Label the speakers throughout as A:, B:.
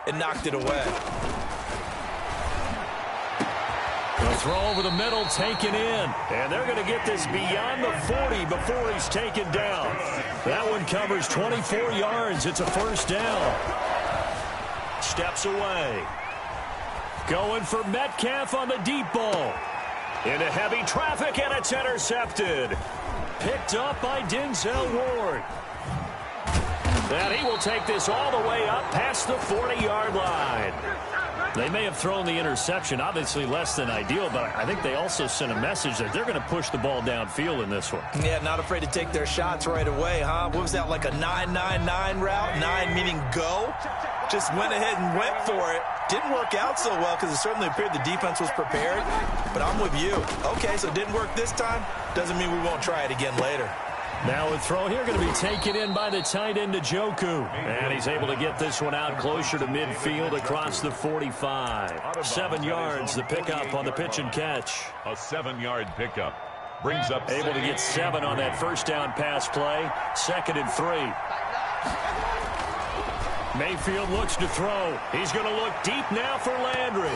A: and knocked it away.
B: The throw over the middle, taken in. And they're going to get this beyond the 40 before he's taken down. That one covers 24 yards. It's a first down. Steps away. Going for Metcalf on the deep ball. Into heavy traffic, and it's intercepted. Picked up by Denzel Ward. And he will take this all the way up past the 40-yard line. They may have thrown the interception, obviously less than ideal, but I think they also sent a message that they're going to push the ball downfield in this one.
A: Yeah, not afraid to take their shots right away, huh? What was that, like a 9-9-9 route? 9 meaning go? Just went ahead and went for it. Didn't work out so well because it certainly appeared the defense was prepared, but I'm with you. Okay, so it didn't work this time. Doesn't mean we won't try it again later.
B: Now a throw here going to be taken in by the tight end, Njoku. And he's able to get this one out closer to midfield across the 45. 7 yards, the pickup on the pitch and catch.
C: A 7-yard pickup. Brings up
B: able to get 7 on that first down pass play. 2nd and 3. Mayfield looks to throw. He's going to look deep now for Landry.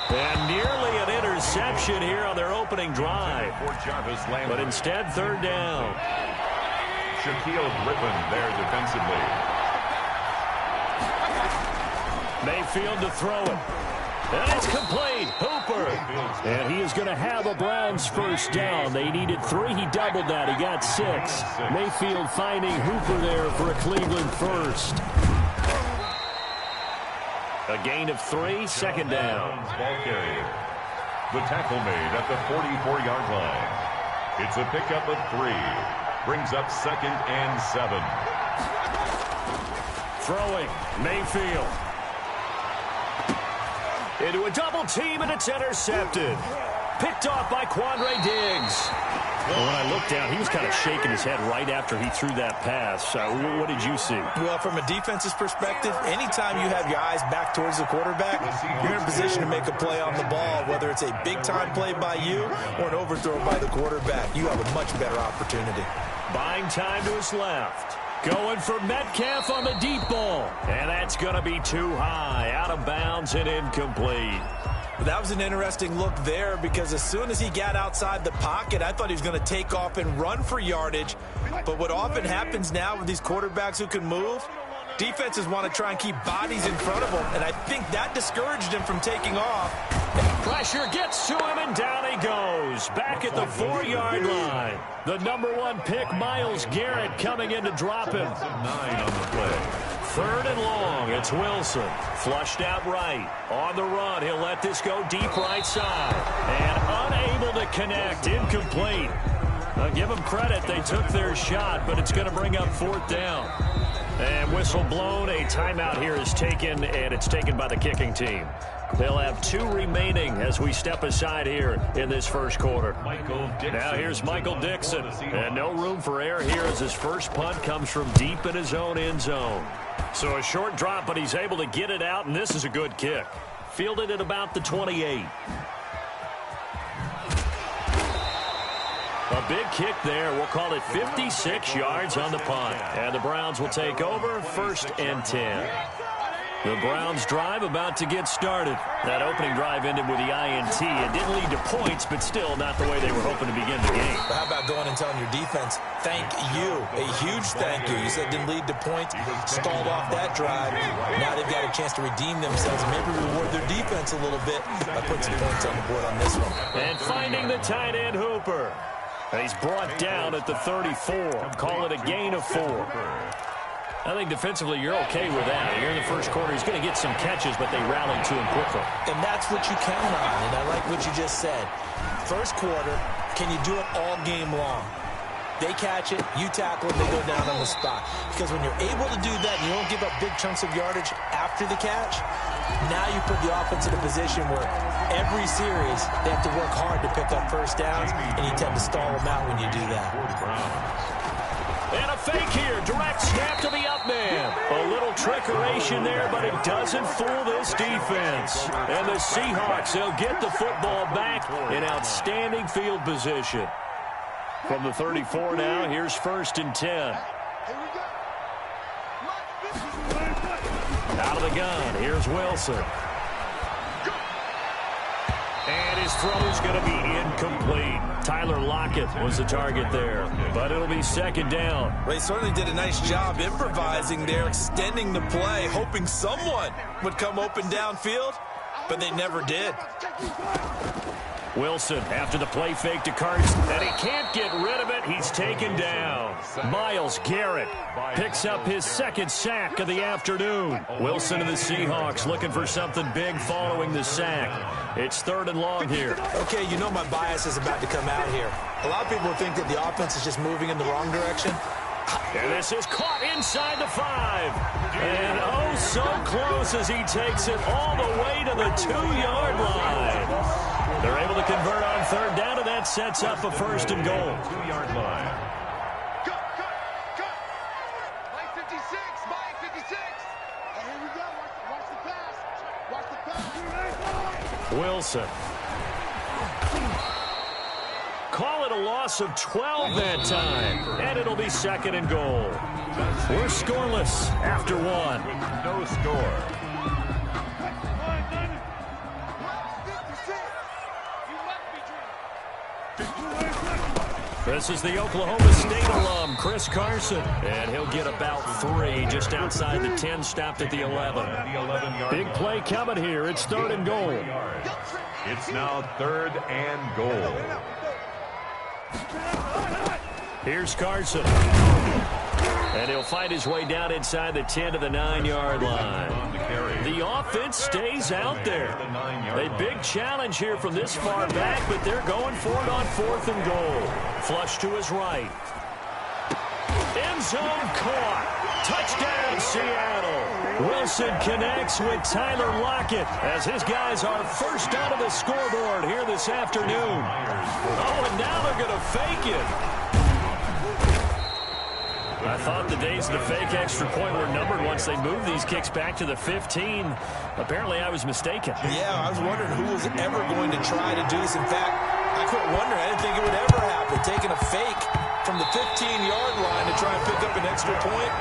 B: And nearly an interception here on their opening drive. But instead, 3rd down.
C: Shaquille Griffin there defensively.
B: Mayfield to throw it. And it's complete. Hooper. And he is going to have a Browns first down. They needed 3. He doubled that. He got 6. Mayfield finding Hooper there for a Cleveland first. A gain of 3, 2nd down.
C: Ball carrier. The tackle made at the 44-yard line. It's a pickup of 3. Brings up 2nd and 7.
B: Throwing. Mayfield. Into a double team, and it's intercepted. Picked off by Quandre Diggs. Well, when I looked down, he was kind of shaking his head right after he threw that pass. What did you see?
A: Well, from a defense's perspective, anytime you have your eyes back towards the quarterback, you're in a position to make a play on the ball, whether it's a big-time play by you or an overthrow by the quarterback. You have a much better opportunity.
B: Buying time to his left. Going for Metcalf on the deep ball. And that's going to be too high. Out of bounds and incomplete.
A: That was an interesting look there because as soon as he got outside the pocket, I thought he was going to take off and run for yardage. But what often happens now with these quarterbacks who can move, defenses want to try and keep bodies in front of them, and I think that discouraged him from taking off.
B: Pressure gets to him, and down he goes. Back at the 4-yard line. The #1 pick, Myles Garrett, coming in to drop him.
C: 9 on the play.
B: 3rd and long. It's Wilson. Flushed out right. On the run. He'll let this go deep right side. And unable to connect. Incomplete. I'll give them credit. They took their shot, but it's going to bring up 4th down. And whistle blown. A timeout here is taken, and it's taken by the kicking team. They'll have 2 remaining as we step aside here in this first quarter. Now here's Michael Dixon. And no room for error here as his first punt comes from deep in his own end zone. So a short drop, but he's able to get it out, and this is a good kick. Fielded at about the 28. A big kick there. We'll call it 56 yards on the punt. And the Browns will take over 1st and 10. The Browns drive about to get started. That opening drive ended with the INT. It didn't lead to points, but still not the way they were hoping to begin the game.
A: How about going and telling your defense, thank you, a huge thank you. You said it didn't lead to points, stalled off that drive. Now they've got a chance to redeem themselves, maybe reward their defense a little bit by putting some points on the board on this one.
B: And finding the tight end, Hooper. He's brought down at the 34. Call it a gain of 4. I think defensively you're okay with that. Here in the first quarter, he's going to get some catches, but they rallied to him quickly.
A: And that's what you count on, and I like what you just said. First quarter, can you do it all game long? They catch it, you tackle it, they go down on the spot. Because when you're able to do that and you don't give up big chunks of yardage after the catch, now you put the offense in a position where every series they have to work hard to pick up first downs, and you tend to stall them out when you do that.
B: And a fake here. Direct snap to the up man. A little trickeration there, but it doesn't fool this defense. And the Seahawks, they'll get the football back in outstanding field position. From the 34 now, here's 1st and 10. Out of of the gun. Here's Wilson. And his throw is going to be incomplete. Tyler Lockett was the target there, but it'll be second down.
A: Well, he certainly did a nice job improvising there, extending the play, hoping someone would come open downfield, but they never did.
B: Wilson after the play fake to Carson, and he can't get rid of it. He's taken down. Myles Garrett picks up his second sack of the afternoon. Wilson of the Seahawks looking for something big following the sack. It's 3rd and long here.
A: Okay, you know my bias is about to come out here. A lot of people think that the offense is just moving in the wrong direction.
B: And this is caught inside the 5. And oh, so close as he takes it all the way to the 2-yard line. They're able to convert on 3rd down, and that sets up a 1st and goal.
C: 2-yard line.
D: Cut. Mike 56. Mike 56. And here we go. Watch the pass. Watch the pass.
B: Wilson. Call it a loss of 12 that time, and it'll be 2nd and goal. We're scoreless after 1.
C: With no score.
B: This is the Oklahoma State alum, Chris Carson, and he'll get about 3 just outside the 10, stopped at the 11. Big play coming here. It's 3rd and goal.
C: It's now 3rd and goal.
B: Here's Carson. And he'll fight his way down inside the 10 to the 9-yard line. The offense stays out there. A big challenge here from this far back, but they're going for it on 4th and goal. Flush to his right. End zone caught. Touchdown, Seattle. Wilson connects with Tyler Lockett as his guys are first out of the scoreboard here this afternoon. Oh, and now they're going to fake it. I thought the days of the fake extra point were numbered once they moved these kicks back to the 15. Apparently, I was mistaken.
A: Yeah, I was wondering who was ever going to try to do this. In fact, I quit wondering. I didn't think it would ever happen. Taking a fake from the 15-yard line to try and pick up an extra point.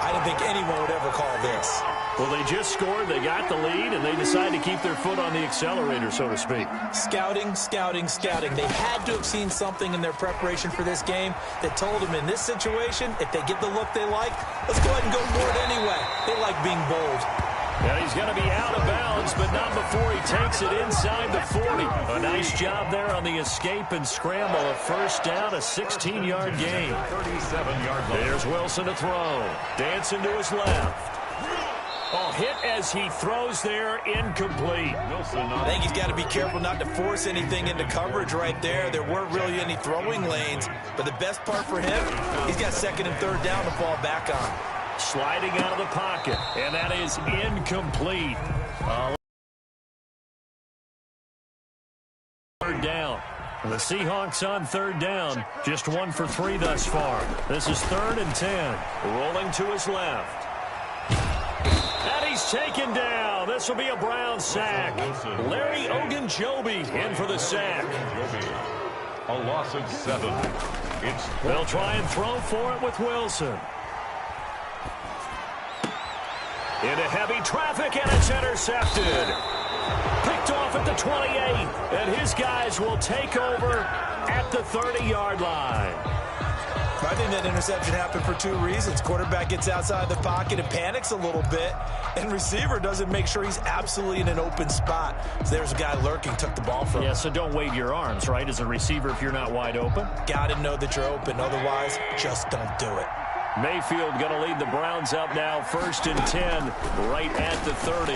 A: I didn't think anyone would ever call this.
B: Well, they just scored, they got the lead, and they decided to keep their foot on the accelerator, so to speak.
A: Scouting. They had to have seen something in their preparation for this game that told them in this situation, if they get the look they like, let's go ahead and go for it anyway. They like being bold.
B: And he's going to be out of bounds, but not before he takes it inside the 40. A nice job there on the escape and scramble. A first down, a 16-yard gain.
C: 37-yard line.
B: There's Wilson to throw. Dancing to his left. Oh, hit as he throws there, incomplete.
A: I think he's got to be careful not to force anything into coverage right there. There weren't really any throwing lanes, but the best part for him, he's got 2nd and 3rd down to fall back on.
B: Sliding out of the pocket, and that is incomplete. Third down. The Seahawks on 3rd down, just 1 for 3 thus far. This is 3rd and 10. Rolling to his left. And he's taken down. This will be a Brown sack. Larry Ogunjobi in for the sack.
C: A loss of 7.
B: They'll try and throw for it with Wilson. Into heavy traffic, and it's intercepted. Picked off at the 28, and his guys will take over at the 30-yard line.
A: I think that interception happened for 2 reasons. Quarterback gets outside the pocket and panics a little bit, and receiver doesn't make sure he's absolutely in an open spot. So there's a guy lurking, took the ball from him.
B: Yeah, so don't wave your arms, right, as a receiver if you're not wide open.
A: Got to know that you're open. Otherwise, just don't do it.
B: Mayfield going to lead the Browns up now, 1st and 10, right at the 30.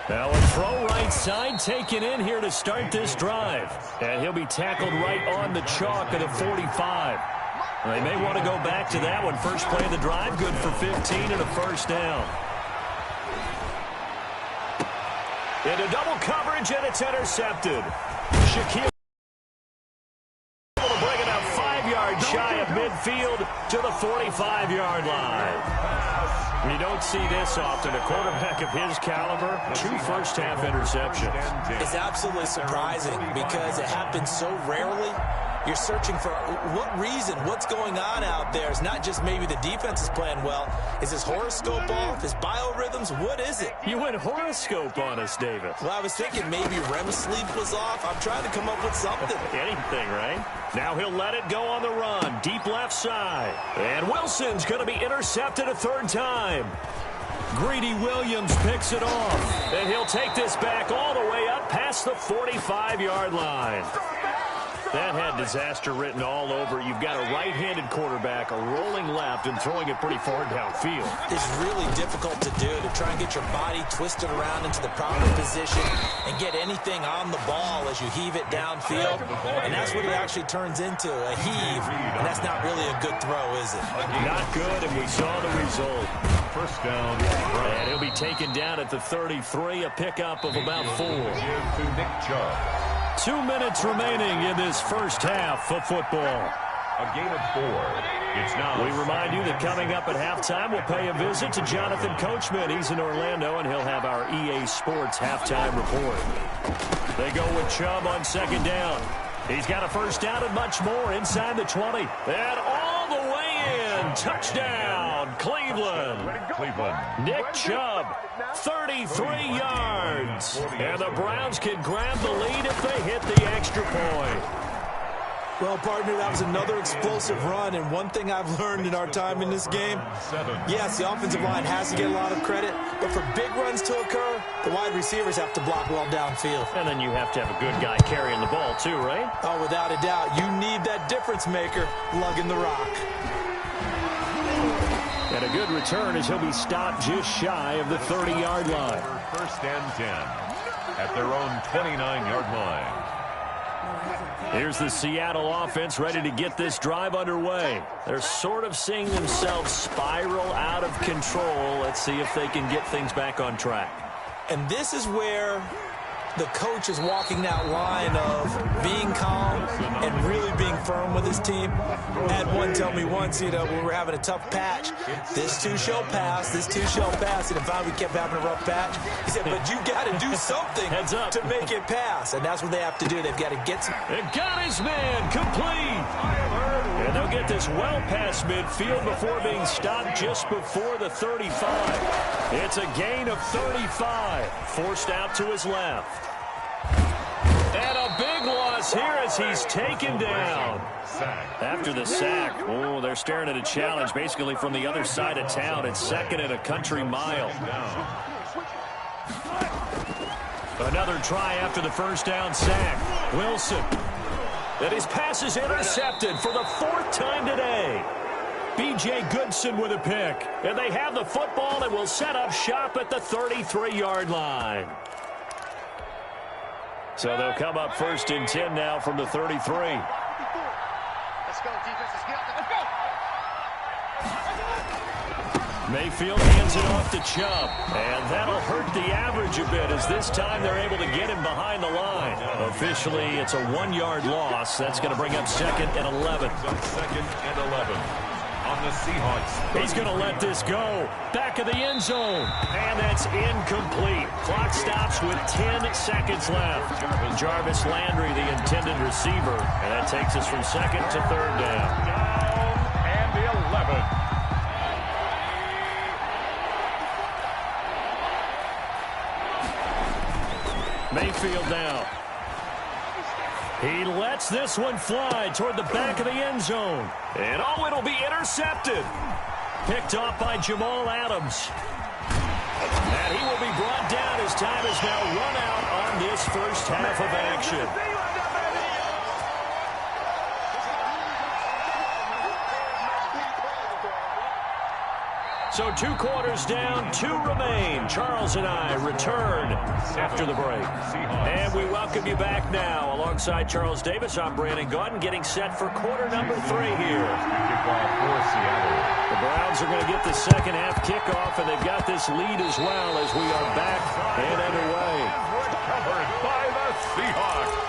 B: Now a throw right side taken in here to start this drive. And he'll be tackled right on the chalk of the 45. They may want to go back to that one. First play of the drive, good for 15 and a first down. Into double coverage, and it's intercepted. Shaquille able to bring it up 5 yards shy of midfield to the 45-yard line. We don't see this often. A quarterback of his caliber, 2 first-half interceptions.
A: It's absolutely surprising because it happens so rarely. You're searching for what reason, what's going on out there. It's not just maybe the defense is playing well. Is his horoscope off? His biorhythms? What is it?
B: You went horoscope on us, David.
A: Well, I was thinking maybe REM sleep was off. I'm trying to come up with something.
B: Anything, right? Now he'll let it go on the run. Deep left side. And Wilson's going to be intercepted a third time. Greedy Williams picks it off. And he'll take this back all the way up past the 45-yard line. That had disaster written all over. You've got a right-handed quarterback, a rolling left, and throwing it pretty far downfield.
A: It's really difficult to do, to try and get your body twisted around into the proper position and get anything on the ball as you heave it downfield. And that's what it actually turns into, a heave. And that's not really a good throw, is it?
B: Not good, and we saw the result.
C: First down.
B: And he'll be taken down at the 33, a pickup of about 4.
C: To Nick Chubb.
B: 2 minutes remaining in this first half of football.
C: A gain of 4. It's now.
B: We remind you that coming up at halftime, we'll pay a visit to Jonathan Coachman. He's in Orlando, and he'll have our EA Sports halftime report. They go with Chubb on second down. He's got a first down and much more inside the 20. And all the way in. Touchdown, Cleveland. Nick Chubb, 33 yards. And the Browns can grab the lead if they hit the extra point.
A: Well, partner, that was another explosive run, and one thing I've learned in our time in this game, yes, the offensive line has to get a lot of credit, but for big runs to occur, the wide receivers have to block well downfield.
B: And then you have to have a good guy carrying the ball too, right?
A: Oh, without a doubt. You need that difference maker lugging the rock.
B: And a good return as he'll be stopped just shy of the 30-yard line.
C: First and 10 at their own 29-yard line.
B: Here's the Seattle offense ready to get this drive underway. They're sort of seeing themselves spiral out of control. Let's see if they can get things back on track.
A: And this is where the coach is walking that line of being calm and really being firm with his team. I had one tell me once, when we were having a tough patch, this too shall pass, this too shall pass. And finally we kept having a rough patch. He said, but you got to do something
B: Heads up.
A: to make it pass. And that's what they have to do. They've got to get some.
B: And got his man complete. And they'll get this well past midfield before being stopped just before the 35. It's a gain of 35. Forced out to his left. And a big loss here as he's taken down. After the sack, they're staring at a challenge basically from the other side of town. It's second and a country mile. Another try after the first down sack. Wilson. And his pass is intercepted for the fourth time today. B.J. Goodson with a pick. And they have the football and will set up shop at the 33-yard line. So they'll come up first and 10 now from the 33.
D: Let's go, defense. Let's get up. Let's go.
B: Mayfield hands it off to Chubb. And that'll hurt the average a bit as this time they're able to get him behind the line. Officially, it's a 1-yard loss. That's going to bring up second and 11.
C: Second and 11. On the Seahawks.
B: He's going to let this go. Back of the end zone. And that's incomplete. Clock stops with 10 seconds left. Jarvis Landry, the intended receiver. And that takes us from second to third down.
C: Down and the 11.
B: Mayfield now. He lets this one fly toward the back of the end zone. And it'll be intercepted. Picked off by Jamal Adams. And he will be brought down as time is now run out on this first half of action. So 2 quarters down, 2 remain. Charles and I return after the break. And we welcome you back now. Alongside Charles Davis, I'm Brandon Gaudin, getting set for quarter number 3 here.
C: Kickoff for Seattle.
B: The Browns are going to get the second half kickoff, and they've got this lead as well as we are back and underway.
C: Recovered by the Seahawks.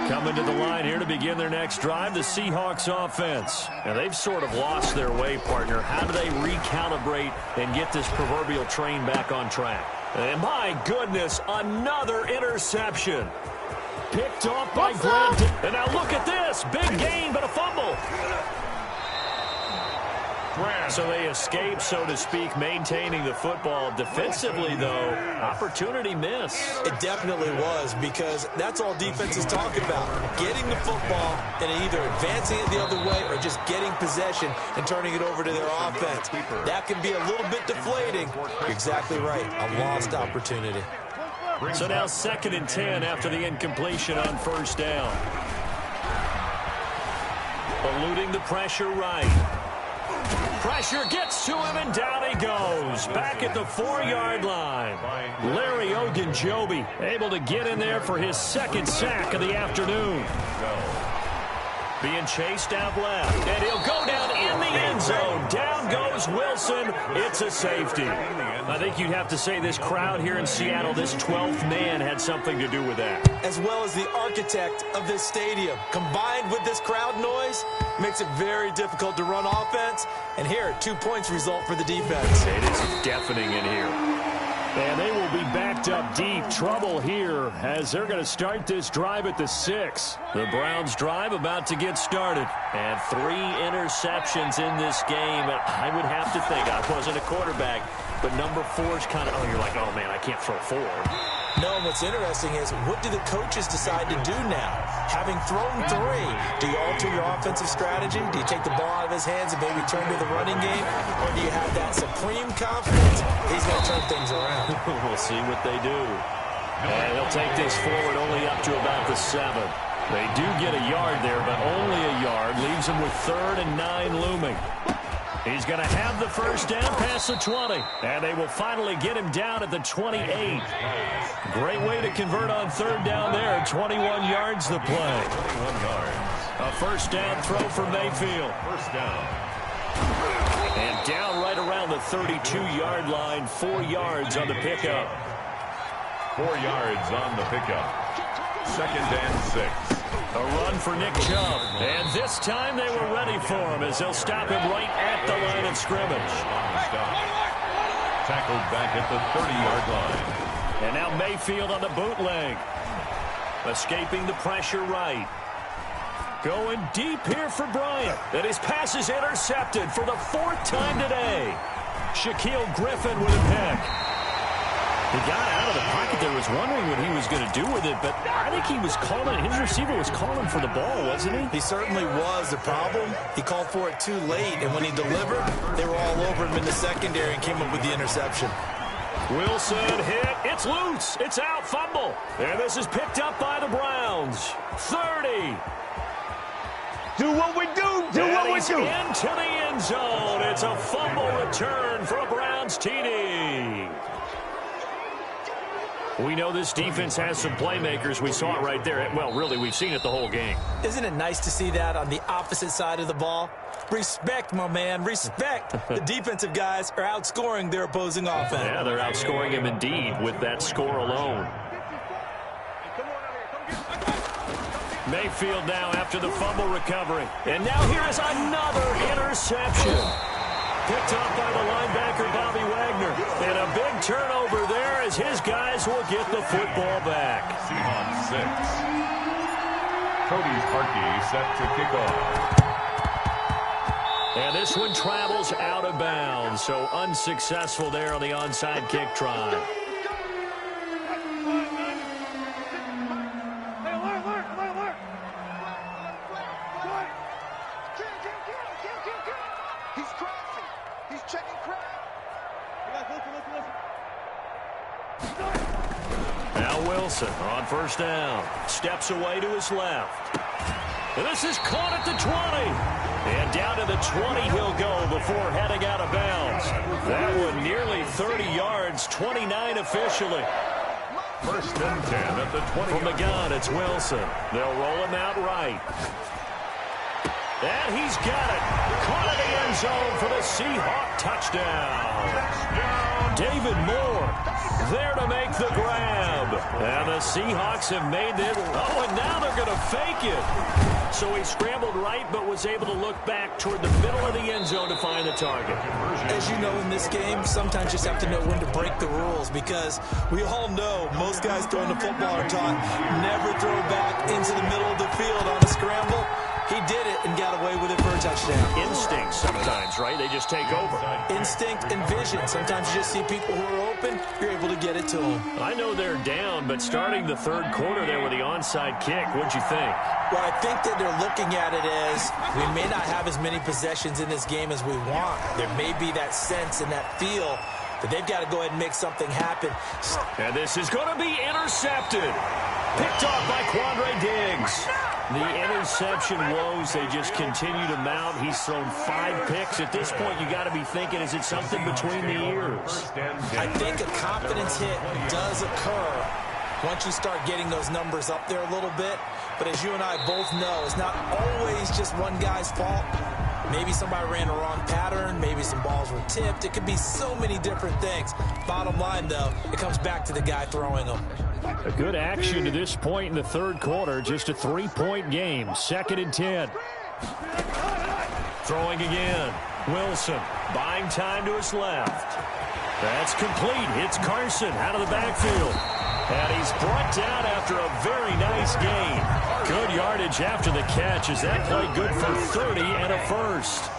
B: Coming to the line here to begin their next drive, the Seahawks offense. And they've sort of lost their way, partner. How do they recalibrate and get this proverbial train back on track? And my goodness, another interception. picked off by Grant. And now look at this. Big gain, but a fumble. So they escape, so to speak, maintaining the football. Defensively, though, opportunity miss.
A: It definitely was, because that's all defenses talk about. Getting the football and either advancing it the other way or just getting possession and turning it over to their offense. That can be a little bit deflating. You're exactly right. A lost opportunity.
B: So now 2nd and 10 after the incompletion on 1st down. Eluding the pressure right. Pressure gets to him, and down he goes. Back at the 4-yard line. Larry Ogunjobi able to get in there for his 2nd sack of the afternoon. Being chased out left, and he'll go down in the end zone. Down goes Wilson. It's a safety. I think you'd have to say this crowd here in Seattle, this 12th man, had something to do with that.
A: As well as the architect of this stadium. Combined with this crowd noise, makes it very difficult to run offense. And here, 2 points result for the defense.
B: It is deafening in here. And they will be backed up deep. Trouble here as they're going to start this drive at the 6. The Browns drive about to get started. And 3 interceptions in this game. And I would have to think, I wasn't a quarterback, but number 4 is kind of, you're like, oh man, I can't throw 4.
A: No, what's interesting is, what do the coaches decide to do now? Having thrown 3, do you alter your offensive strategy? Do you take the ball out of his hands and maybe turn to the running game? Or do you have that supreme confidence? He's going to turn things around.
B: We'll see what they do. And he'll take this forward only up to about the 7. They do get a yard there, but only a yard. Leaves them with 3rd and 9 looming. He's going to have the 1st down past the 20. And they will finally get him down at the 28. Great way to convert on 3rd down there. 21 yards the play.
C: 21 yards.
B: A 1st down throw for Mayfield.
C: 1st down.
B: And down right around the 32-yard line. 4 yards on the pickup.
C: 4 yards on the pickup. 2nd and 6.
B: A run for Nick Chubb. And this time they were ready for him as they'll stop him right at the line of scrimmage.
C: Tackled back at the 30-yard line.
B: And now Mayfield on the bootleg. Escaping the pressure right. Going deep here for Bryant. And his pass is intercepted for the 4th time today. Shaquille Griffin with a pick. He got out of the pocket there, was wondering what he was going to do with it, but I think he was calling, his receiver was calling for the ball, wasn't he?
A: He certainly was. The problem, he called for it too late, and when he delivered, they were all over him in the secondary and came up with the interception.
B: Wilson hit. It's loose. It's out. Fumble. And this is picked up by the Browns. 30.
E: Do what we do. Do what we do.
B: Into the end zone. It's a fumble return for a Browns TD. We know this defense has some playmakers. We saw it right there. Well, really, we've seen it the whole game.
A: Isn't it nice to see that on the opposite side of the ball? Respect, my man, respect. The defensive guys are outscoring their opposing offense.
B: Yeah, they're outscoring him indeed with that score alone. Mayfield now after the fumble recovery. And now here is another interception. Picked up by the linebacker, Bobby Wagner. And a big turnover there as his guys will get the football back.
C: Seahawks 6. Cody Parkey set to kick off.
B: And this one travels out of bounds. So unsuccessful there on the onside kick try. On 1st down, steps away to his left. And this is caught at the 20. And down to the 20 he'll go before heading out of bounds. That one nearly 30 yards, 29 officially.
C: 1st and 10 at the 20.
B: From the gun, it's Wilson. They'll roll him out right. And he's got it. Caught in the end zone for the Seahawk touchdown. David Moore there to make the grab. And the Seahawks have made it. Oh, and now they're going to fake it. So he scrambled right, but was able to look back toward the middle of the end zone to find the target.
A: As you know, in this game, sometimes you just have to know when to break the rules, because we all know most guys throwing the football are taught never throw back into the middle of the field on a scramble. He did it and got away with it for a touchdown.
B: Instinct sometimes, right? They just take over.
A: Instinct and vision. Sometimes you just see people who are open, you're able to get it to them.
B: I know they're down, but starting the third quarter there with the onside kick, what'd you think?
A: Well, I think that they're looking at it as we may not have as many possessions in this game as we want. There may be that sense and that feel that they've got to go ahead and make something happen.
B: And this is going to be intercepted. Picked off by Quandre Diggs. The interception woes, they just continue to mount. He's thrown 5 picks. At this point, you got to be thinking, is it something between the ears?
A: I think a confidence hit does occur once you start getting those numbers up there a little bit. But as you and I both know, it's not always just one guy's fault. Maybe somebody ran a wrong pattern. Maybe some balls were tipped. It could be so many different things. Bottom line, though, it comes back to the guy throwing them.
B: A good action to this point in the third quarter. Just a 3-point game. 2nd and 10. Throwing again. Wilson buying time to his left. That's complete. Hits Carson out of the backfield. And he's brought down after a very nice gain. Good yardage after the catch as that play good for 30 and a first.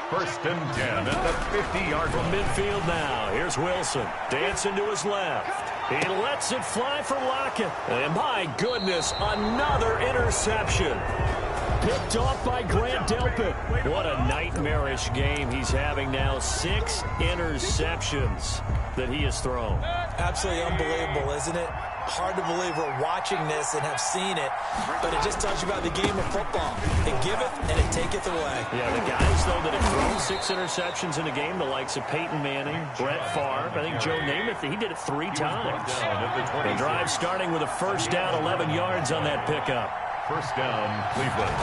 C: 1st and 10 at the 50-yard
B: from midfield now. Here's Wilson dancing to his left. He lets it fly for Lockett. And my goodness, another interception. Picked off by Grant Delpit. What a nightmarish game he's having now. 6 interceptions that he has thrown.
A: Absolutely unbelievable, isn't it? Hard to believe we're watching this and have seen it, but it just tells you about the game of football. It giveth and it taketh away.
B: Yeah, the guys, though, that have thrown 6 interceptions in a game, the likes of Peyton Manning, Brett Favre, I think Joe Namath, he did it 3 times. The drive starting with a first down, 11 yards on that pickup.
C: First down, Cleveland.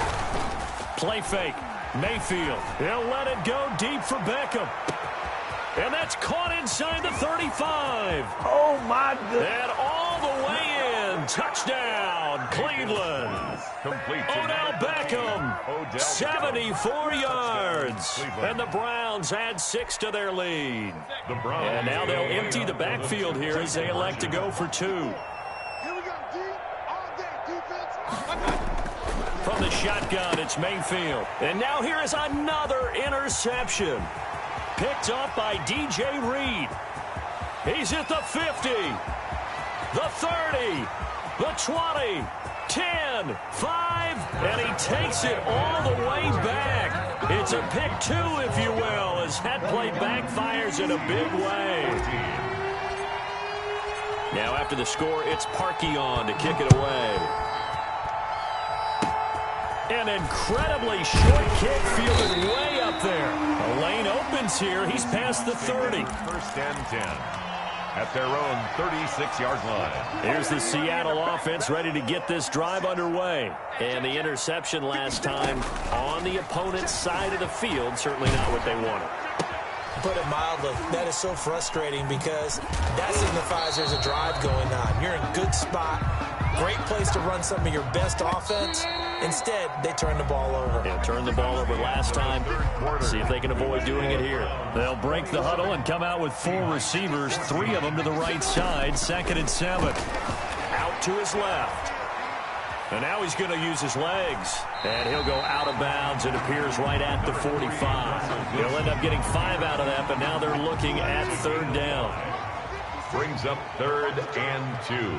B: Play fake. Mayfield. He'll let it go deep for Beckham. And that's caught inside the 35.
E: Oh, my goodness.
B: And all the way in. Touchdown, Cleveland.
C: Complete.
B: Odell Beckham, 74 yards. And the Browns add 6 to their lead. And now they'll empty the backfield here as they elect to go for 2.
D: Here we go, D. All day defense.
B: From the shotgun, it's Mayfield. And now here is another interception. Picked up by DJ Reed. He's at the 50, the 30, the 20, 10, 5, and he takes it all the way back. It's a pick 2, if you will, as that play backfires in a big way. Now after the score, it's Parkey on to kick it away. An incredibly short kick fielded way up there. A lane opens here. He's past the 30.
C: 1st and 10 at their own 36-yard line.
B: Here's the Seattle offense ready to get this drive underway. And the interception last time on the opponent's side of the field. Certainly not what they wanted.
A: Put it mildly, that is so frustrating because that signifies there's a drive going on. You're in a good spot. Great place to run some of your best offense. Instead, they turn the ball over.
B: Yeah, turned the ball over last time. See if they can avoid doing it here. They'll break the huddle and come out with 4 receivers, 3 of them to the right side. 2nd and 7. Out to his left. And now he's going to use his legs. And he'll go out of bounds. It appears right at the 45. He'll end up getting 5 out of that, but now they're looking at 3rd down.
C: Brings up 3rd and 2.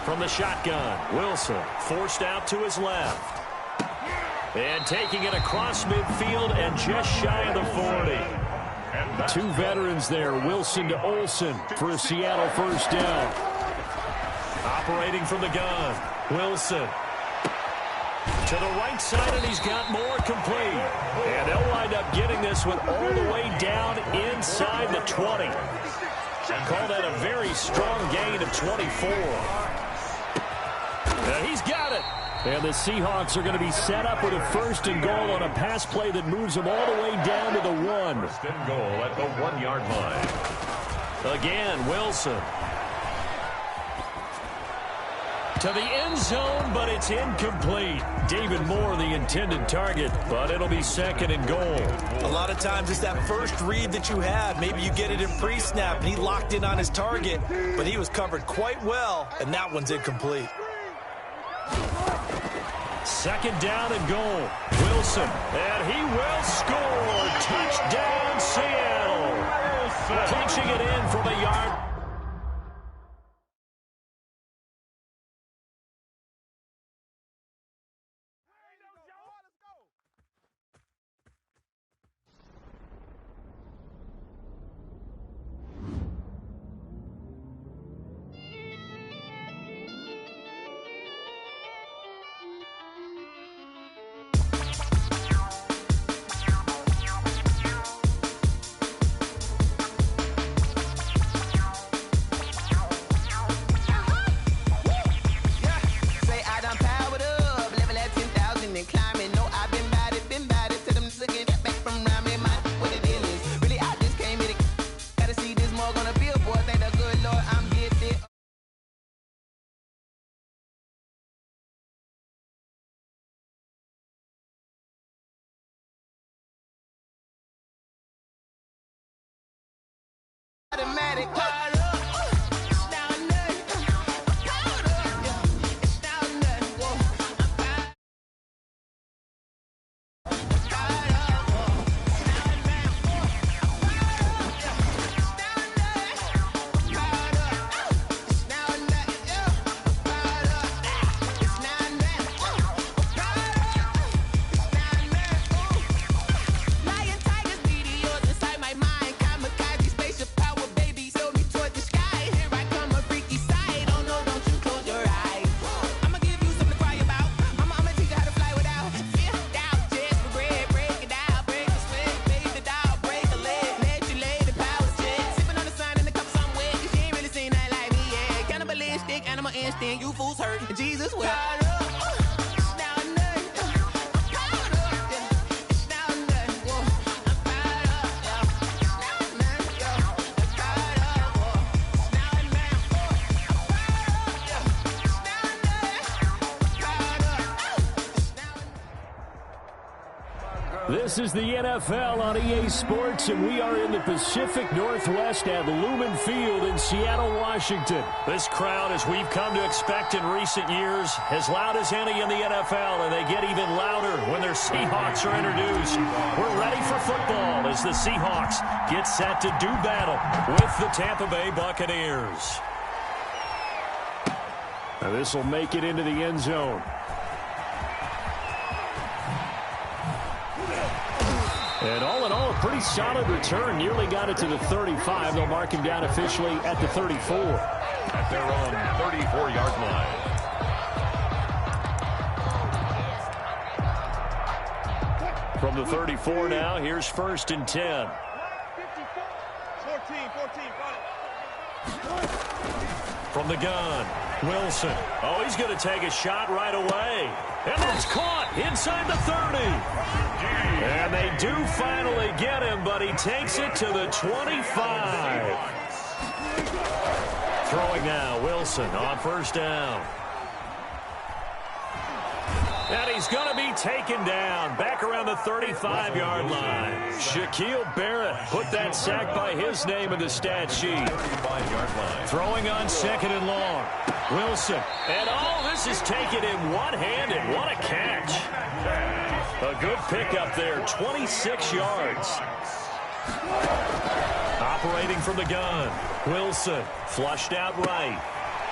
B: From the shotgun, Wilson forced out to his left. And taking it across midfield and just shy of the 40. 2 veterans there, Wilson to Olsen for a Seattle first down. Operating from the gun, Wilson to the right side, and he's got more complete. And they'll wind up getting this one all the way down inside the 20. Call that a very strong gain of 24. He's got it. And the Seahawks are going to be set up with a 1st and goal on a pass play that moves them all the way down to the 1.
C: 1st and goal at the 1-yard line.
B: Again, Wilson. To the end zone, but it's incomplete. David Moore, the intended target, but it'll be 2nd and goal.
A: A lot of times it's that first read that you have. Maybe you get it in pre-snap, and he locked in on his target, but he was covered quite well, and that one's incomplete.
B: 2nd down and goal. Wilson, and he will score. Touchdown, Seattle. Punching it in from a yard.
F: Automatic. You fools hurt. Jesus will.
B: This is the NFL on EA Sports, and we are in the Pacific Northwest at Lumen Field in Seattle, Washington. This crowd, as we've come to expect in recent years, as loud as any in the NFL, and they get even louder when their Seahawks are introduced. We're ready for football as the Seahawks get set to do battle with the Tampa Bay Buccaneers. Now this will make it into the end zone. And all in all, a pretty solid return. Nearly got it to the 35. They'll mark him down officially at the 34.
C: At their own 34-yard line.
B: From the 34 now, here's 1st and 10.
D: 14.
B: From the gun, Wilson. Oh, he's going to take a shot right away. And that's caught inside the 30. And they do finally get him, but he takes it to the 25. Throwing now, Wilson on 1st down. And he's going to be taken down back around the 35-yard line. Shaquille Barrett put that sack by his name in the stat sheet. Throwing on 2nd and long. Wilson. And this is taken in one-handed. What a catch. A good pickup there, 26 yards. Operating from the gun. Wilson flushed out right.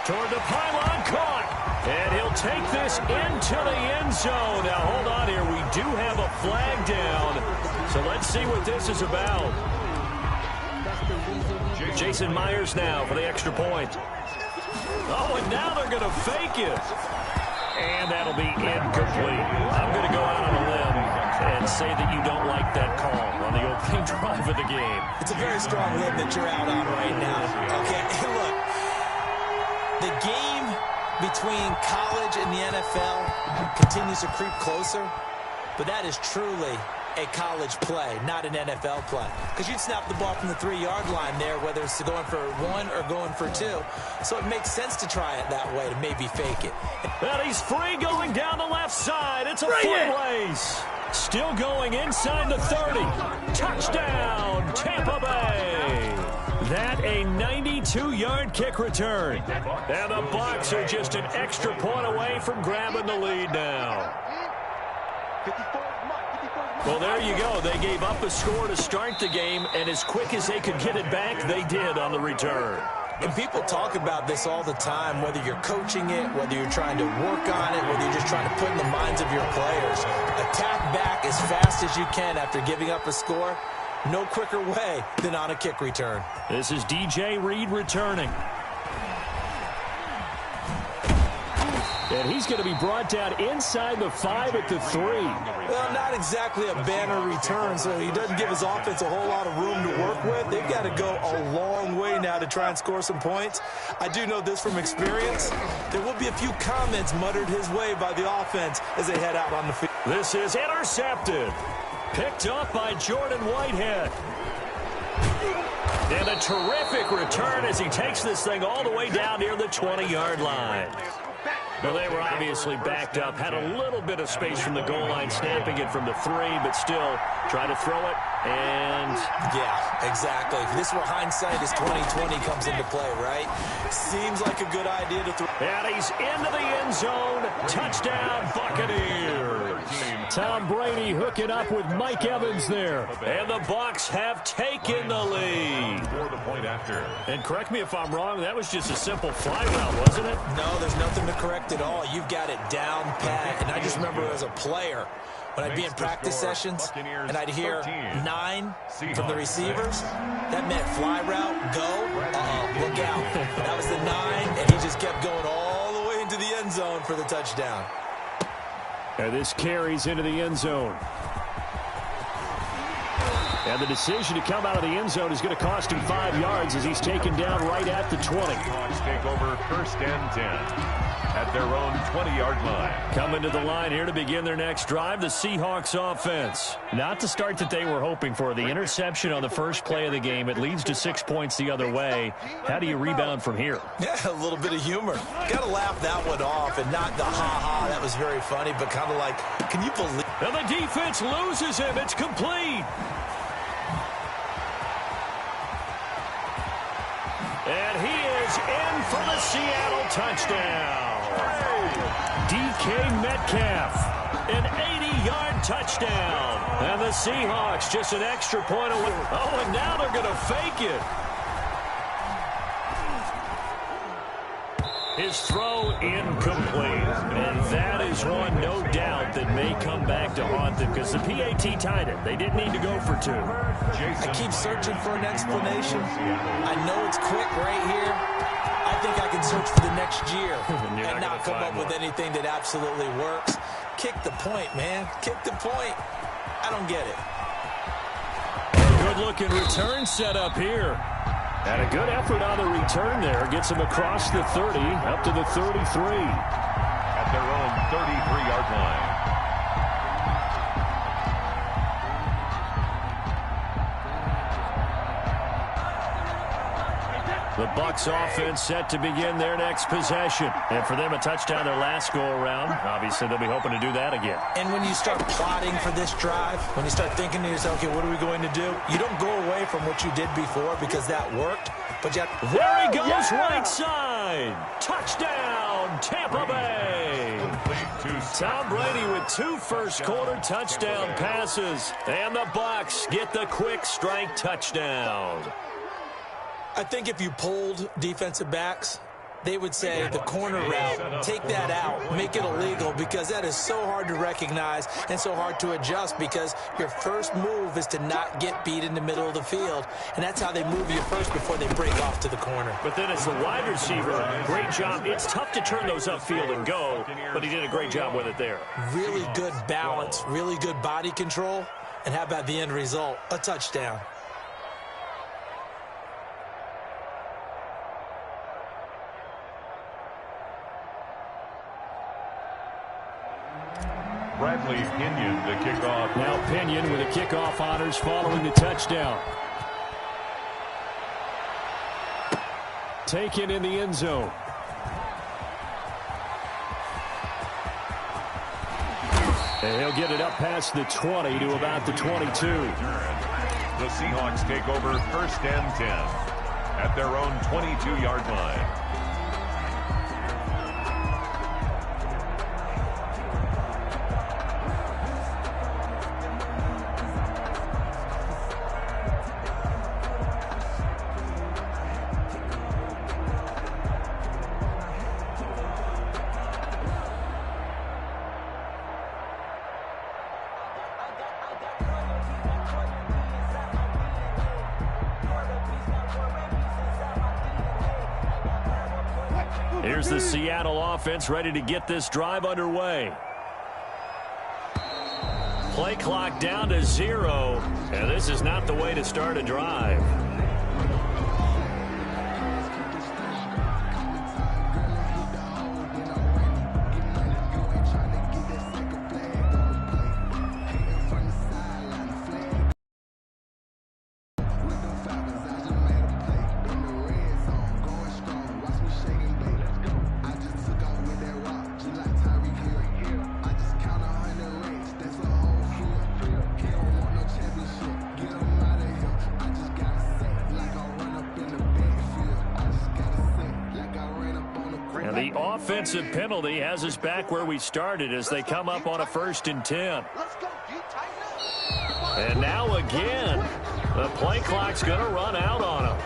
B: Toward the pylon, caught. And he'll take this into the end zone. Now, hold on here. We do have a flag down. So let's see what this is about. Jason Myers now for the extra point. Oh, and now they're going to fake it. And that'll be incomplete. I'm going to go out on a limb and say that you don't like that call on the opening drive of the game.
A: It's a very strong limb that you're out on right now. Okay, look, the game between college and the NFL continues to creep closer, but that is truly a college play, not an NFL play. Because you'd snap the ball from the 3-yard line there, whether it's going for 1 or going for 2. So it makes sense to try it that way, to maybe fake it.
B: And he's free going down the left side. It's a foot race. Still going inside the 30. Touchdown, Tampa Bay. That a 92-yard kick return. And the Bucs are just an extra point away from grabbing the lead now. Well, there you go. They gave up a score to start the game, and as quick as they could get it back, they did on the return.
A: And people talk about this all the time, whether you're coaching it, whether you're trying to work on it, whether you're just trying to put in the minds of your players. Attack back as fast as you can after giving up a score. No quicker way than on a kick return.
B: This is DJ Reed returning. And he's going to be brought down inside the 5 at the 3.
A: Well, not exactly a banner return, so he doesn't give his offense a whole lot of room to work with. They've got to go a long way now to try and score some points. I do know this from experience. There will be a few comments muttered his way by the offense as they head out on the field.
B: This is intercepted. Picked up by Jordan Whitehead. And a terrific return as he takes this thing all the way down near the 20-yard line. Well, they were obviously backed up, had a little bit of space from the goal line, snapping it from the 3, but still trying to throw it, and...
A: Yeah, exactly. This is where hindsight is 20/20 comes into play, right? Seems like a good idea to throw.
B: And he's into the end zone. Touchdown, Buccaneers. Tom Brady hooking up with Mike Evans there. And the Bucs have taken the lead.
C: For the point after.
B: And correct me if I'm wrong, that was just a simple fly route, wasn't it?
A: No, there's nothing to correct at all. You've got it down pat. And I just remember as a player, when I'd be in practice sessions and I'd hear 9 from the receivers, that meant fly route, go, look out. That was the 9, and he just kept going all the way into the end zone for the touchdown.
B: And this carries into the end zone. And the decision to come out of the end zone is going to cost him 5 yards as he's taken down right at the 20.
C: Hawks take over 1st and 10 at their own 20-yard line.
B: Coming to the line here to begin their next drive, the Seahawks offense. Not the start that they were hoping for. The interception on the first play of the game. It leads to 6 points the other way. How do you rebound from here?
A: Yeah, a little bit of humor. Got to laugh that one off and not the ha-ha. That was very funny, but kind of like, can you believe?
B: And the defense loses him. It's complete. And he is in for the Seattle touchdown. DK Metcalf, an 80-yard touchdown. And the Seahawks just an extra point away. Oh, and now they're going to fake it. His throw incomplete. And that is one, no doubt, that may come back to haunt them because the PAT tied it. They didn't need to go for 2.
A: I keep searching for an explanation. I know it's quick right here. I think I can search for the next year and not come up with anything that absolutely works. Kick the point, man. Kick the point. I don't get it.
B: Good-looking return set up here. And a good effort on the return there. Gets him across the 30, up to the 33.
C: At their own 33-yard line.
B: The Bucs offense set to begin their next possession. And for them, a touchdown their last go-around. Obviously, they'll be hoping to do that again.
A: And when you start plotting for this drive, when you start thinking to yourself, okay, what are we going to do? You don't go away from what you did before because that worked. But you have,
B: there he goes, right side. Touchdown, Tampa Bay. Tom Brady with 2 first-quarter touchdown passes. And the Bucs get the quick strike touchdown.
A: I think if you polled defensive backs, they would say the corner route, take that out, make it illegal, because that is so hard to recognize and so hard to adjust because your first move is to not get beat in the middle of the field, and that's how they move you first before they break off to the corner.
B: But then as the wide receiver, great job. It's tough to turn those upfield and go, but he did a great job with it there.
A: Really good balance, really good body control, and how about the end result? A touchdown.
C: Bradley Pinion to kick off.
B: Now Pinion with the kickoff honors following the touchdown. Taken in the end zone. And he'll get it up past the 20 to about the 22.
C: The Seahawks take over first and 10 at their own 22-yard line.
B: Here's the Seattle offense ready to get this drive underway. Play clock down to 0, and this is not the way to start a drive. The offensive penalty has us back where we started as they come up on a 1st and 10. And now again, the play clock's going to run out on them.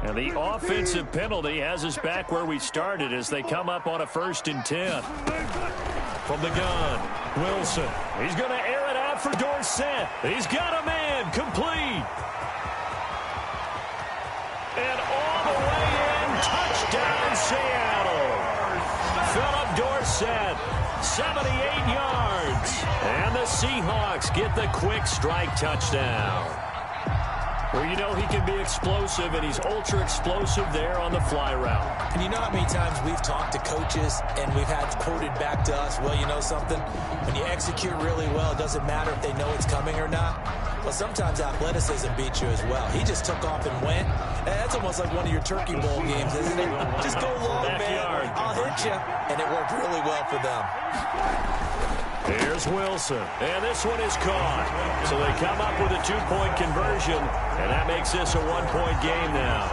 B: And the offensive penalty has us back where we started as they come up on a 1st and 10. From the gun, Wilson. He's going to air it out for Dorsett. He's got a man, complete. And all the way in, touchdown Seattle. Philip Dorsett, 78 yards. And the Seahawks get the quick strike touchdown. Well, you know he can be explosive, and he's ultra-explosive there on the fly route.
A: And you know how many times we've talked to coaches and we've had quoted back to us, well, you know something? When you execute really well, it doesn't matter if they know it's coming or not. Well, sometimes athleticism beats you as well. He just took off and went. And that's almost like one of your Turkey Bowl games, isn't it? Just go long,
B: Backyard.
A: man. I'll hit you. And it worked really well for them.
B: Here's Wilson, and this one is caught. So they come up with a 2-point conversion, and that makes this a 1-point game now.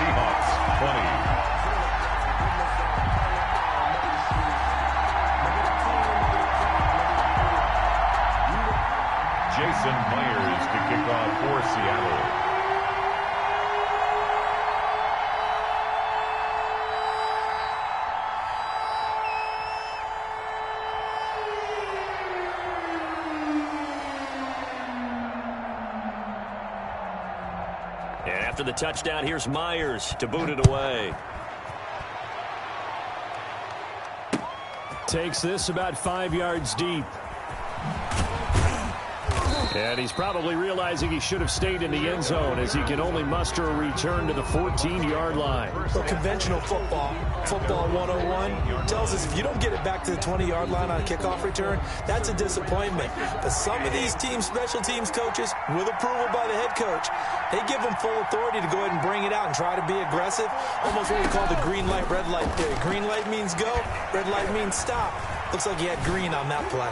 C: Seahawks 20. Jason Myers to kick off for Seattle.
B: And after the touchdown, here's Myers to boot it away. Takes this about 5 yards deep. And he's probably realizing he should have stayed in the end zone as he can only muster a return to the 14-yard line.
A: So conventional football 101, tells us if you don't get it back to the 20-yard line on a kickoff return, that's a disappointment. But some of these teams, special teams coaches, with approval by the head coach, they give them full authority to go ahead and bring it out and try to be aggressive. Almost what we call the green light, red light theory. Green light means go, red light means stop. Looks like he had green on that play.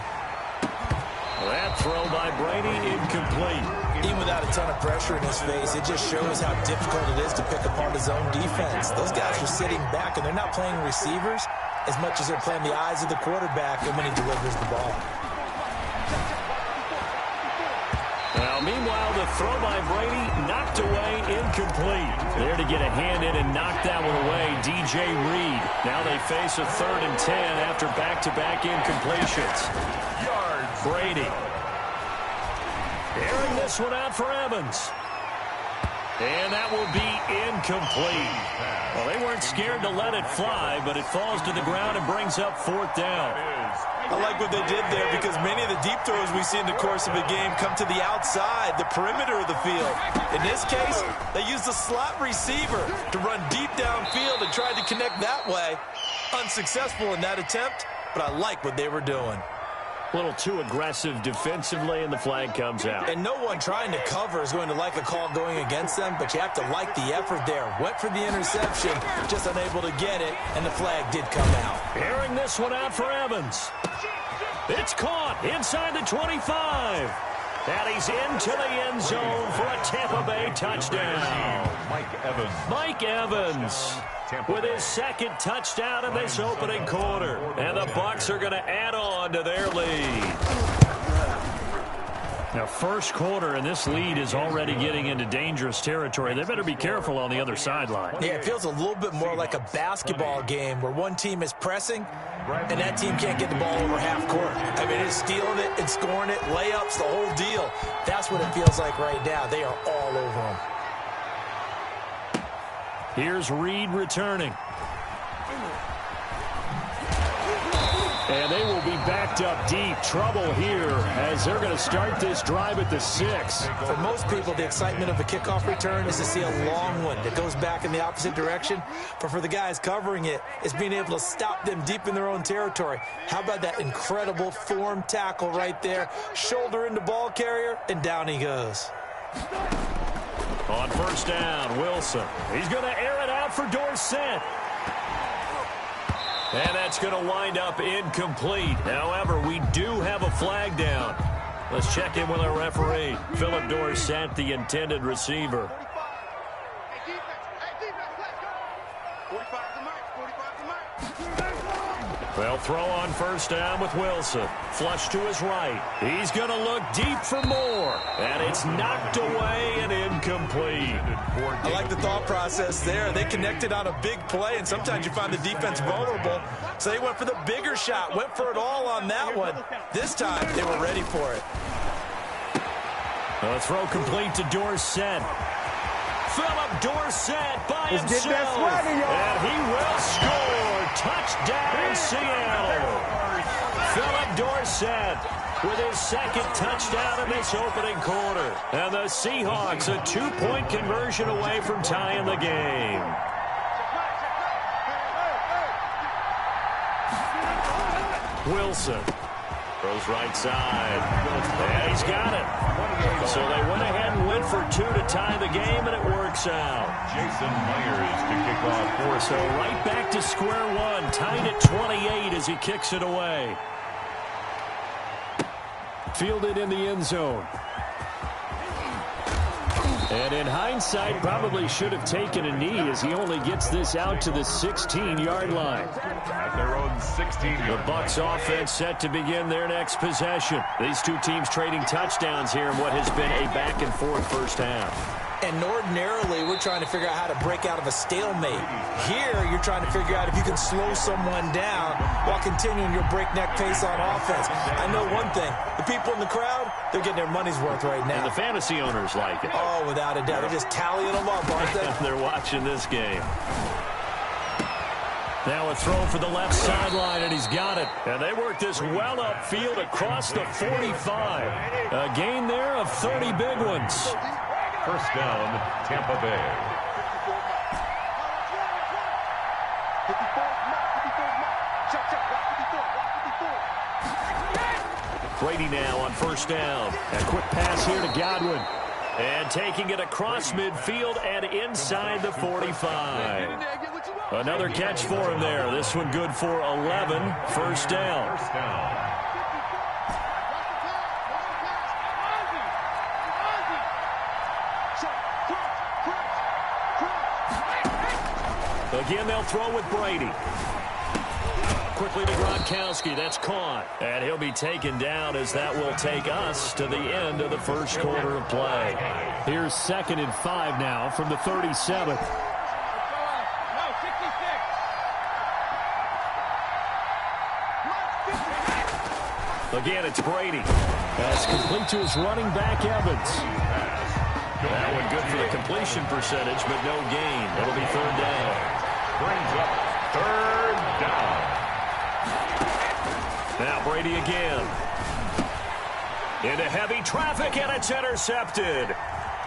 B: That throw by Brady, incomplete.
A: Even without a ton of pressure in his face, it just shows how difficult it is to pick apart his own defense. Those guys are sitting back, and they're not playing receivers as much as they're playing the eyes of the quarterback and when he delivers the ball.
B: Well, Meanwhile, the throw by Brady knocked away, incomplete. There to get a hand in and knock that one away, DJ Reed. Now they face a 3rd and 10 after back-to-back incompletions.
C: Yards.
B: Brady. Airing this one out for Evans. And that will be incomplete. Well, they weren't scared to let it fly, but it falls to the ground and brings up 4th down.
A: I like what they did there because many of the deep throws we see in the course of a game come to the outside, the perimeter of the field. In this case, they used the slot receiver to run deep downfield and tried to connect that way. Unsuccessful in that attempt, but I like what they were doing.
B: A little too aggressive defensively, and the flag comes out.
A: And no one trying to cover is going to like a call going against them, but you have to like the effort there. Went for the interception, just unable to get it, and the flag did come out.
B: Airing this one out for Evans. It's caught inside the 25. And he's into the end zone for a Tampa Bay touchdown. Mike Evans with his 2nd touchdown in this opening quarter. And the Bucs are going to add on to their lead. Now, first quarter, and this lead is already getting into dangerous territory. They better be careful on the other sideline.
A: Yeah, it feels a little bit more like a basketball game where one team is pressing and that team can't get the ball over half court. I mean, it's stealing it and scoring it, layups, the whole deal. That's what it feels like right now. They are all over them.
B: Here's Reed returning. And they will be backed up deep. Trouble here as they're going to start this drive at the 6.
A: For most people, the excitement of a kickoff return is to see a long one that goes back in the opposite direction. But for the guys covering it, it's being able to stop them deep in their own territory. How about that incredible form tackle right there? Shoulder into ball carrier, and down he goes.
B: On first down, Wilson. He's going to air it out for Dorsett. And that's going to wind up incomplete. However, we do have a flag down. Let's check in with our referee. Philip Dorsett, the intended receiver. Well, throw on first down with Wilson. Flush to his right. He's going to look deep for more. And it's knocked away and incomplete.
A: I like the thought process there. They connected on a big play, and sometimes you find the defense vulnerable. So they went for the bigger shot, went for it all on that one. This time, they were ready for it.
B: The throw complete to Dorsett. Philip Dorsett by himself. And he will score. Touchdown, Seattle. Philip Dorsett with his 2nd touchdown in this opening quarter. And the Seahawks a 2-point conversion away from tying the game. Wilson throws right side. And he's got it. So they went ahead and went for 2 to tie the game, and it works out.
C: Jason Myers to kick off for.
B: So right back to square one, tied at 28 as he kicks it away. Fielded in the end zone. And in hindsight, probably should have taken a knee as he only gets this out to the 16-yard line.
C: At their own 16-yard
B: The Bucs offense set to begin their next possession. These two teams trading touchdowns here in what has been a back-and-forth first half.
A: And ordinarily, we're trying to figure out how to break out of a stalemate. Here, you're trying to figure out if you can slow someone down while continuing your breakneck pace on offense. I know one thing. The people in the crowd, they're getting their money's worth right now.
B: And the fantasy owners like it.
A: Oh, without a doubt. They're just tallying them up, aren't they?
B: They're watching this game. Now a throw for the left sideline, and he's got it. And they work this well upfield across the 45. A gain there of 30 big ones.
C: First down, Tampa Bay.
B: Brady now on first down. A quick pass here to Godwin. And taking it across midfield and inside the 45. Another catch for him there. This one good for 11. First down.
C: First down.
B: Again, they'll throw with Brady. Quickly to Gronkowski. That's caught. And he'll be taken down as that will take us to the end of the first quarter of play.
G: Here's 2nd and 5 now from the 37th.
B: Again, it's Brady. That's complete to his running back, Evans. That one good for the completion percentage, but no gain. It'll be 3rd down.
C: Brings up 3rd down.
B: Now Brady again. Into heavy traffic, and it's intercepted.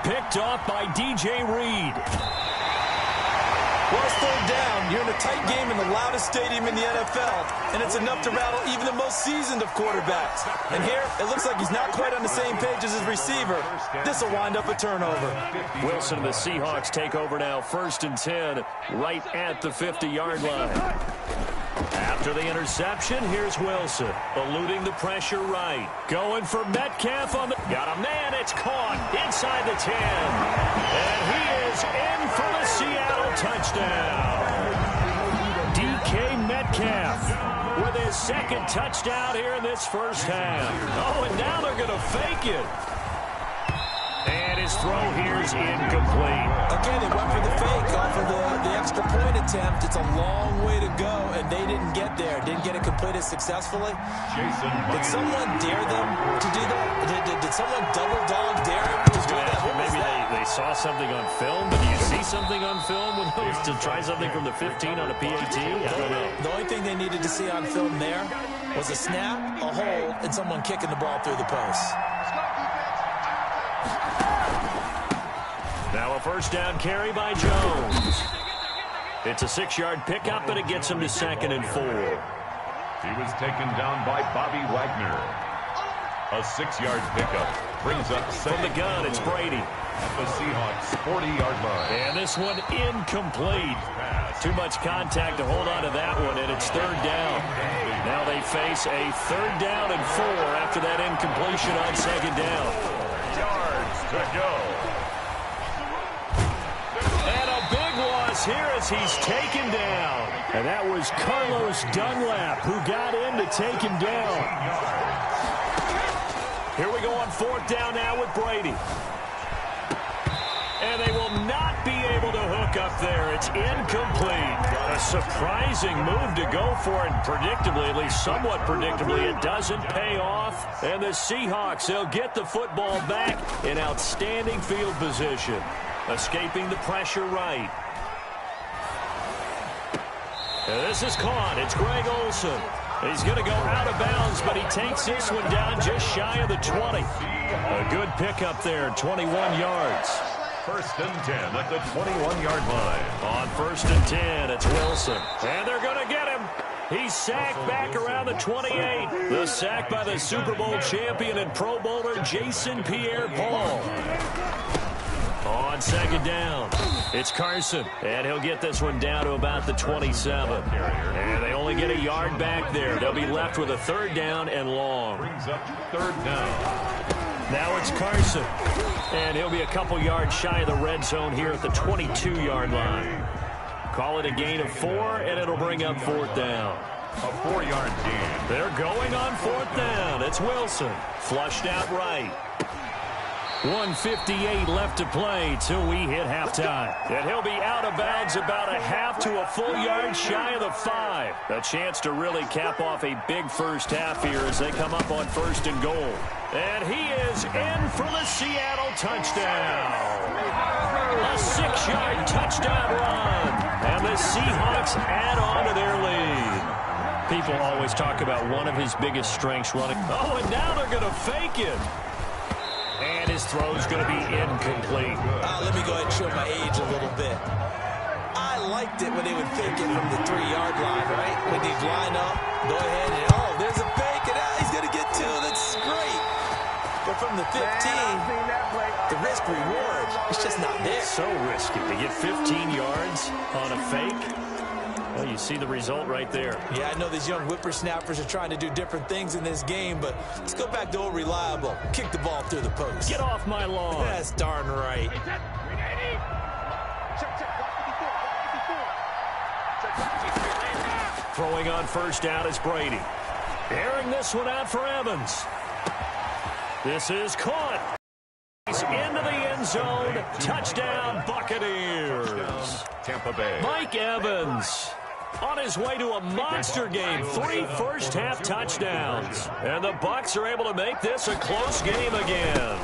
B: Picked off by DJ Reed.
A: Well, it's 3rd down. You're in a tight game in the loudest stadium in the NFL, and it's enough to rattle even the most seasoned of quarterbacks. And here, it looks like he's not quite on the same page as his receiver. This will wind up a turnover.
B: Wilson and the Seahawks take over now, 1st and 10, right at the 50-yard line. After the interception, here's Wilson, eluding the pressure right. Going for Metcalf on the... Got a man, it's caught inside the 10. And he is in for the Seattle touchdown. DK Metcalf with his 2nd touchdown here in this first half. Oh, and now they're going to fake it. And his throw here is incomplete.
A: Again, they went for the fake off of the extra point attempt. It's a long way to go, and they didn't get there. Didn't get it completed successfully. Did someone dare them to do that? Did someone double dog dare him to do that?
B: Maybe they saw something on film. Did you see something on film with those to try something from the 15 on a PAT? I don't know.
A: The only thing they needed to see on film there was a snap, a hold, and someone kicking the ball through the post.
B: Now a 1st down carry by Jones. It's a 6-yard pickup, and it gets him to 2nd and 4.
C: He was taken down by Bobby Wagner. A 6-yard pickup brings up
B: from the gun. It's Brady
C: at the Seahawks 40-yard line.
B: And this one incomplete. Too much contact to hold on to that one, and it's 3rd down. Now they face a 3rd down and 4 after that incompletion on 2nd down.
C: Yards to go.
B: And a big loss here as he's taken down. And that was Carlos Dunlap who got in to take him down. Here we go on 4th down now with Brady. And they will not be able to hook up there. It's incomplete. A surprising move to go for it. Predictably, at least somewhat predictably, it doesn't pay off. And the Seahawks, they'll get the football back in outstanding field position. Escaping the pressure right. And this is caught. It's Greg Olsen. He's going to go out of bounds, but he takes this one down just shy of the 20. A good pickup there, 21 yards.
C: 1st and 10 at the 21-yard line.
B: On 1st and 10, it's Wilson. And they're going to get him. He's sacked back around the 28. The sack by the Super Bowl champion and Pro Bowler Jason Pierre-Paul. On 2nd down, it's Carson, and he'll get this one down to about the 27. And they only get a yard back there. They'll be left with a 3rd down and long.
C: Brings up 3rd down.
B: Now it's Carson, and he'll be a couple yards shy of the red zone here at the 22-yard line. Call it a gain of 4, and it'll bring up 4th down.
C: A 4-yard gain.
B: They're going on 4th down. It's Wilson, flushed out right. 1:58 left to play till we hit halftime. And he'll be out of bounds about a half to a full yard shy of the 5. A chance to really cap off a big first half here as they come up on 1st and goal. And he is in for the Seattle touchdown. A 6-yard touchdown run. And the Seahawks add on to their lead. People always talk about one of his biggest strengths running. Oh, and now they're going to fake it. And his throw's going to be incomplete.
A: Let me go ahead and show my age a little bit. I liked it when they would fake it from the 3-yard line, right? When they line up, go ahead and, oh, there's a fake, and he's going to get 2. That's great. But from the 15, the risk-reward, it's just not there.
B: So risky to get 15 yards on a fake. Well, you see the result right there.
A: Yeah, I know these young whippersnappers are trying to do different things in this game, but let's go back to old reliable. Kick the ball through the post.
B: Get off my lawn.
A: That's darn right.
B: Throwing on first down is Brady. Airing this one out for Evans. This is caught. He's into the end zone. Touchdown, Buccaneers.
C: Tampa Bay.
B: Mike Evans on his way to a monster game. 3 first-half touchdowns. And the Bucs are able to make this a close game again.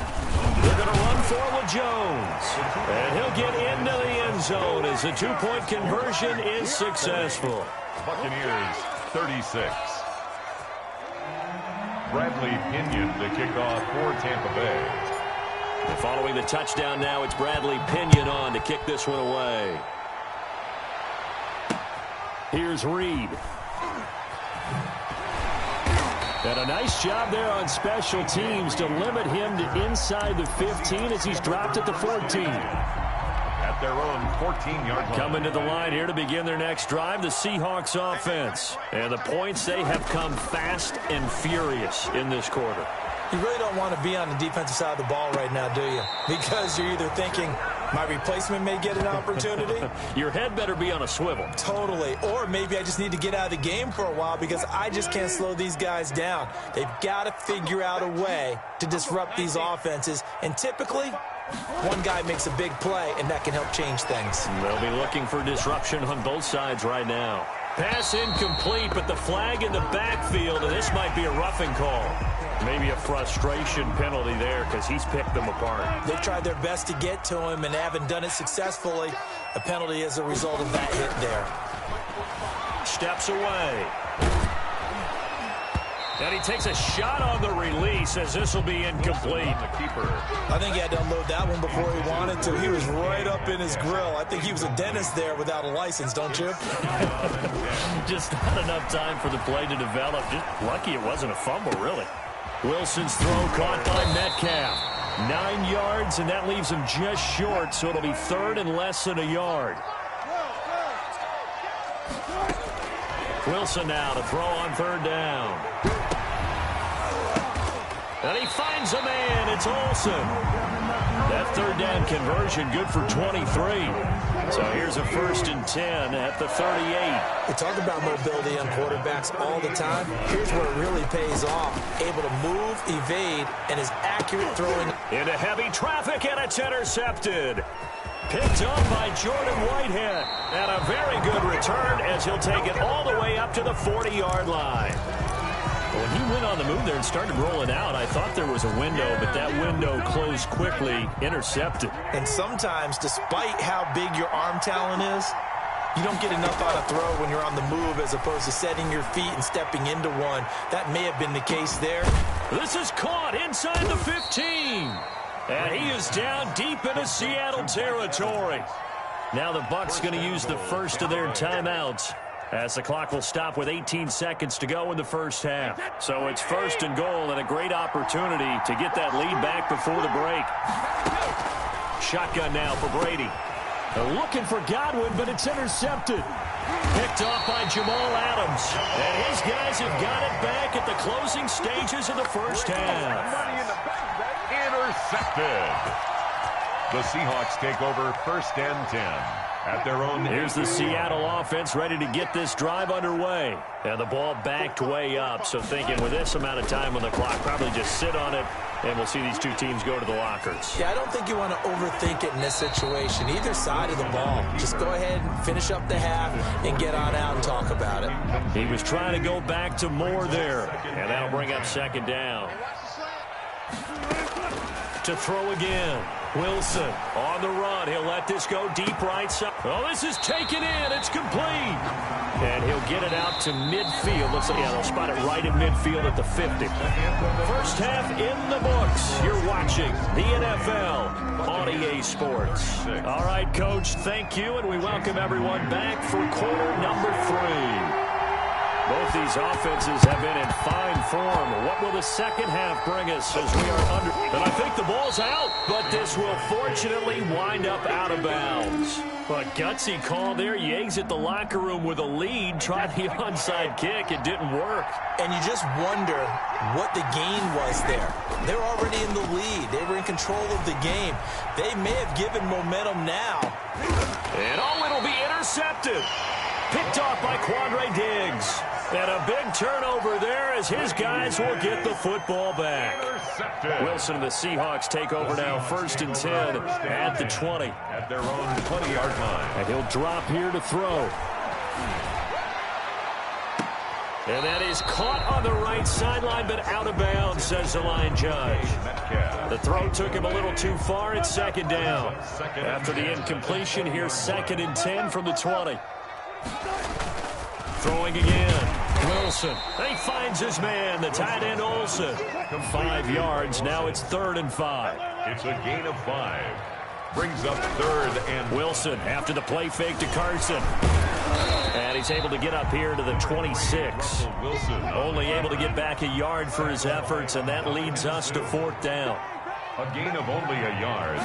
B: They're going to run forward Jones. And he'll get into the end zone as the 2-point conversion is successful.
C: Buccaneers 36. Bradley Pinion to kick off for Tampa Bay.
B: And following the touchdown now, it's Bradley Pinion on to kick this one away. Here's Reed. And a nice job there on special teams to limit him to inside the 15 as he's dropped at the 14.
C: At their own 14-yard line.
B: Coming to the line here to begin their next drive, the Seahawks offense. And the points, they have come fast and furious in this quarter.
A: You really don't want to be on the defensive side of the ball right now, do you? Because you're either thinking, my replacement may get an opportunity.
B: Your head better be on a swivel.
A: Totally. Or maybe I just need to get out of the game for a while because I just can't slow these guys down. They've got to figure out a way to disrupt these offenses. And typically, one guy makes a big play, and that can help change things.
B: They'll be looking for disruption on both sides right now. Pass incomplete, but the flag in the backfield, and this might be a roughing call. Maybe a frustration penalty there because he's picked them apart.
A: They've tried their best to get to him and haven't done it successfully. A penalty as a result of that hit there.
B: Steps away. And he takes a shot on the release as this will be incomplete.
C: The keeper.
A: I think he had to unload that one before he wanted to. He was right up in his grill. I think he was a dentist there without a license, don't you?
B: Just not enough time for the play to develop. Just lucky it wasn't a fumble, really. Wilson's throw caught by Metcalf. 9 yards, and that leaves him just short, so it'll be third and less than a yard. Wilson now to throw on third down. And he finds a man. It's Olsen. That third down conversion good for 23. So here's a 1st and 10 at the 38.
A: We talk about mobility on quarterbacks all the time. Here's where it really pays off. Able to move, evade, and is accurate throwing.
B: Into heavy traffic, and it's intercepted. Picked up by Jordan Whitehead. And a very good return as he'll take it all the way up to the 40-yard line. When he went on the move there and started rolling out, I thought there was a window, but that window closed quickly, intercepted.
A: And sometimes, despite how big your arm talent is, you don't get enough on a throw when you're on the move as opposed to setting your feet and stepping into one. That may have been the case there.
B: This is caught inside the 15. And he is down deep into Seattle territory. Now the Bucs going to use the first of their timeouts, as the clock will stop with 18 seconds to go in the first half. So it's 1st and goal and a great opportunity to get that lead back before the break. Shotgun now for Brady. They're looking for Godwin, but it's intercepted. Picked off by Jamal Adams. And his guys have got it back at the closing stages of the first half.
C: Intercepted. The Seahawks take over 1st and 10. At their own.
B: Here's the Seattle offense ready to get this drive underway. And the ball backed way up, so thinking with this amount of time on the clock, probably just sit on it, and we'll see these two teams go to the lockers.
A: Yeah, I don't think you want to overthink it in this situation. Either side of the ball. Just go ahead and finish up the half and get on out and talk about it.
B: He was trying to go back to Moore there, and that'll bring up 2nd down. To throw again. Wilson on the run. He'll let this go deep right side. Oh, this is taken in. It's complete. And he'll get it out to midfield. Looks like, yeah, they'll spot it right in midfield at the 50. First half in the books. You're watching the NFL on EA Sports. All right, Coach, thank you, and we welcome everyone back for quarter number 3. Both these offenses have been in fine form. What will the second half bring us as we are under? And I think the ball's out, but this will fortunately wind up out of bounds. But gutsy call there. You exit the locker room with a lead. Tried the onside kick. It didn't work.
A: And you just wonder what the gain was there. They're already in the lead. They were in control of the game. They may have given momentum now.
B: And it'll be intercepted. Picked off by Quandre Diggs. And a big turnover there as his guys will get the football back. Wilson and the Seahawks take over now, 1st and 10 at the 20.
C: At their own 20-yard line.
B: And he'll drop here to throw. And that is caught on the right sideline, but out of bounds, says the line judge. The throw took him a little too far. It's 2nd down. After the incompletion, here's 2nd and 10 from the 20. Throwing again. Wilson. He finds his man, the tight end Olsen. 5 yards. Now it's 3rd and 5.
C: It's a gain of 5. Brings up 3rd and
B: Wilson after the play fake to Carson. And he's able to get up here to the 26.
C: Wilson.
B: Only able to get back a yard for his efforts, and that leads us to 4th down.
C: A gain of only a yard.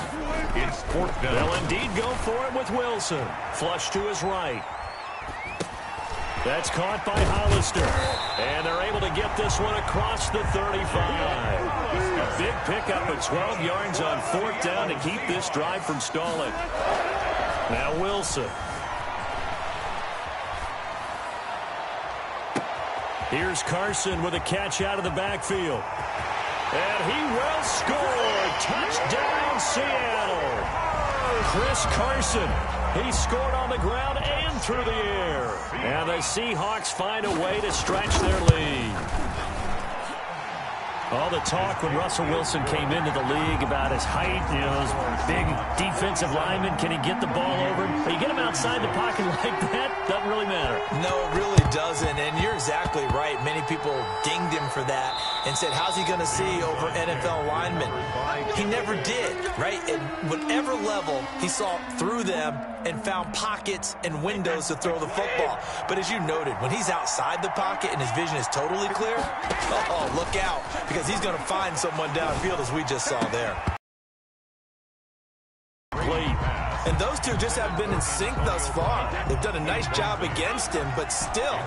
C: It's 4th down.
B: They'll indeed go for it with Wilson. Flush to his right. That's caught by Hollister. And they're able to get this one across the 35. A big pickup of 12 yards on 4th down to keep this drive from stalling. Now Wilson. Here's Carson with a catch out of the backfield. And he will score. Touchdown, Seattle. Chris Carson. He scored on the ground and through the air. And the Seahawks find a way to stretch their lead. All the talk when Russell Wilson came into the league about his height, you know, those big defensive linemen, can he get the ball over? When you get him outside the pocket like that, doesn't really matter.
A: No, it really doesn't, and you're exactly right. Many people dinged him for that and said, how's he going to see over NFL linemen? He never did, right? At whatever level, he saw through them and found pockets and windows to throw the football. But as you noted, when he's outside the pocket and his vision is totally clear, oh, look out, because he's going to find someone downfield, as we just saw there. And those two just haven't been in sync thus far. They've done a nice job against him, but still,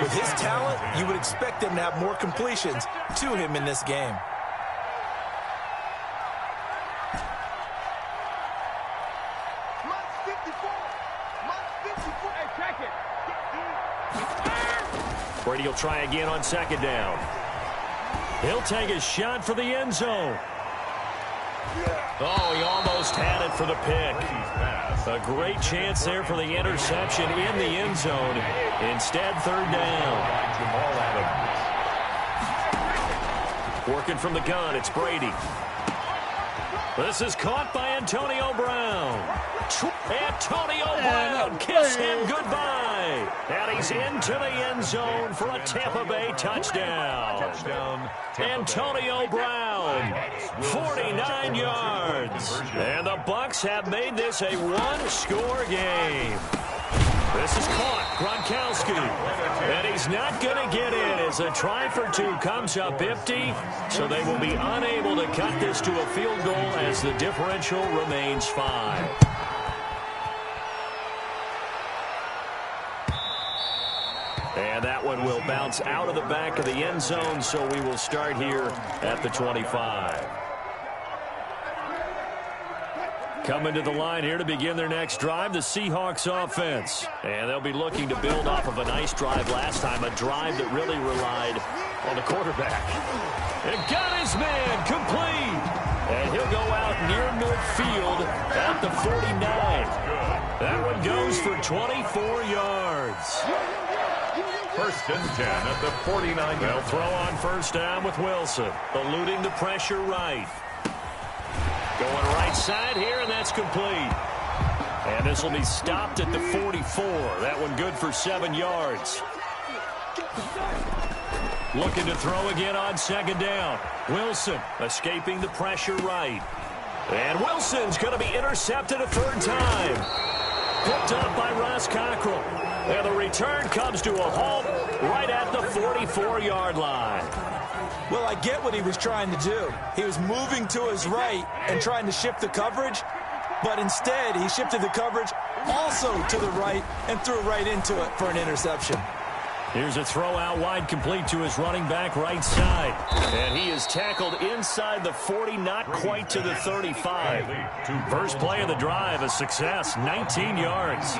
A: with his talent, you would expect him to have more completions to him in this game.
B: Brady will try again on 2nd down. He'll take a shot for the end zone. Oh, he almost had it for the pick. A great chance there for the interception in the end zone. Instead, 3rd down. Working from the gun, it's Brady. This is caught by Antonio Brown. Antonio Brown, kiss him goodbye. And he's into the end zone for a Tampa Bay touchdown. Antonio Brown, 49 yards. And the Bucs have made this a one-score game. This is caught, Gronkowski. And he's not going to get in as a try for 2 comes up empty. So they will be unable to cut this to a field goal as the differential remains 5. And that one will bounce out of the back of the end zone, so we will start here at the 25. Coming to the line here to begin their next drive, the Seahawks offense. And they'll be looking to build off of a nice drive last time, a drive that really relied on the quarterback. And got his man complete. And he'll go out near midfield at the 49. That one goes for 24 yards.
C: 1st and 10 at the 49.
B: They'll throw on 1st down with Wilson, eluding the pressure right. Going right side here, and that's complete. And this will be stopped at the 44. That one good for 7 yards. Looking to throw again on 2nd down. Wilson escaping the pressure right. And Wilson's going to be intercepted a 3rd time. Picked up by Ross Cockrell. And the return comes to a halt right at the 44-yard line.
A: Well, I get what he was trying to do. He was moving to his right and trying to shift the coverage, but instead he shifted the coverage also to the right and threw right into it for an interception.
B: Here's a throw out wide, complete to his running back right side. And he is tackled inside the 40, not quite to the 35. First play of the drive, a success, 19 yards.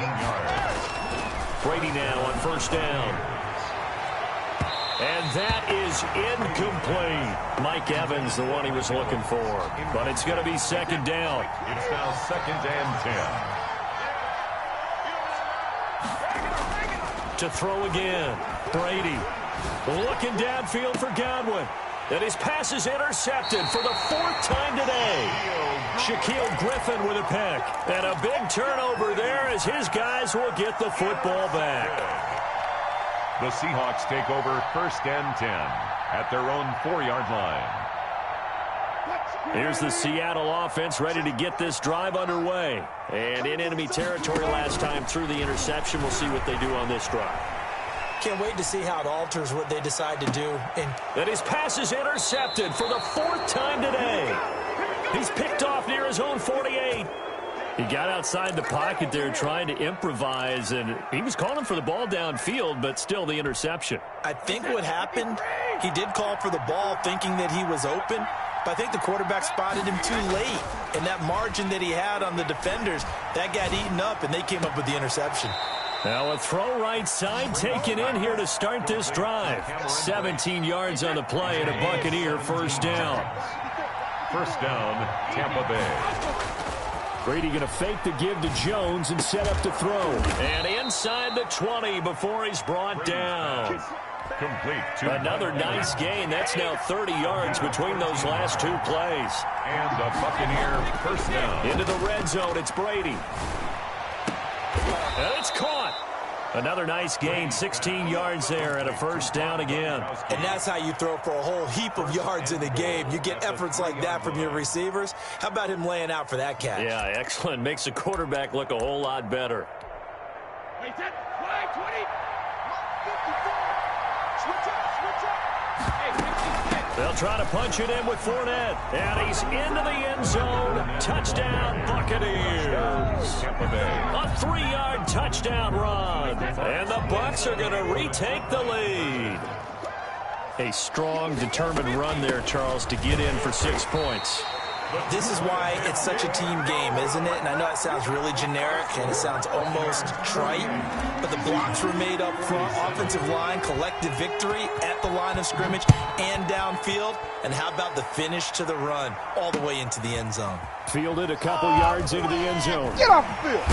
B: Brady now on first down. And that is incomplete. Mike Evans, the one he was looking for. But it's going to be second down.
C: It's now 2nd and 10.
B: To throw again. Brady looking downfield for Godwin. And his pass is intercepted for the 4th time today. Shaquille Griffin with a pick. And a big turnover there as his guys will get the football back.
C: The Seahawks take over 1st and 10 at their own 4-yard line.
B: Here's the Seattle offense ready to get this drive underway. And in enemy territory last time through the interception. We'll see what they do on this drive.
A: Can't wait to see how it alters what they decide to do.
B: And his pass is intercepted for the 4th time today. He's picked off near his own 48. He got outside the pocket there trying to improvise, and he was calling for the ball downfield, but still the interception.
A: I think what happened, he did call for the ball thinking that he was open, but I think the quarterback spotted him too late. And that margin that he had on the defenders, that got eaten up, and they came up with the interception.
B: Now a throw right side taken in here to start this drive. 17 yards on the play and a Buccaneer first down.
C: First down, Tampa Bay.
B: Brady going to fake the give to Jones and set up to throw. And inside the 20 before he's brought down.
C: Complete.
B: Another nice gain. That's now 30 yards between those last 2 plays.
C: And a Buccaneer first down.
B: Into the red zone, it's Brady. And it's caught. Another nice gain, 16 yards there and a first down again.
A: And that's how you throw for a whole heap of yards in the game. You get efforts like that from your receivers. How about him laying out for that catch?
B: Yeah, excellent. Makes the quarterback look a whole lot better. They'll try to punch it in with Fournette. And he's into the end zone. Touchdown, Buccaneers. A 3-yard touchdown run. And the Bucs are going to retake the lead. A strong, determined run there, Charles, to get in for 6 points.
A: This is why it's such a team game, isn't it? And I know it sounds really generic and it sounds almost trite, but the blocks were made up front, offensive line, collective victory at the line of scrimmage and downfield. And how about the finish to the run all the way into the end zone?
B: Fielded a couple yards into the end zone.
D: Get off the field.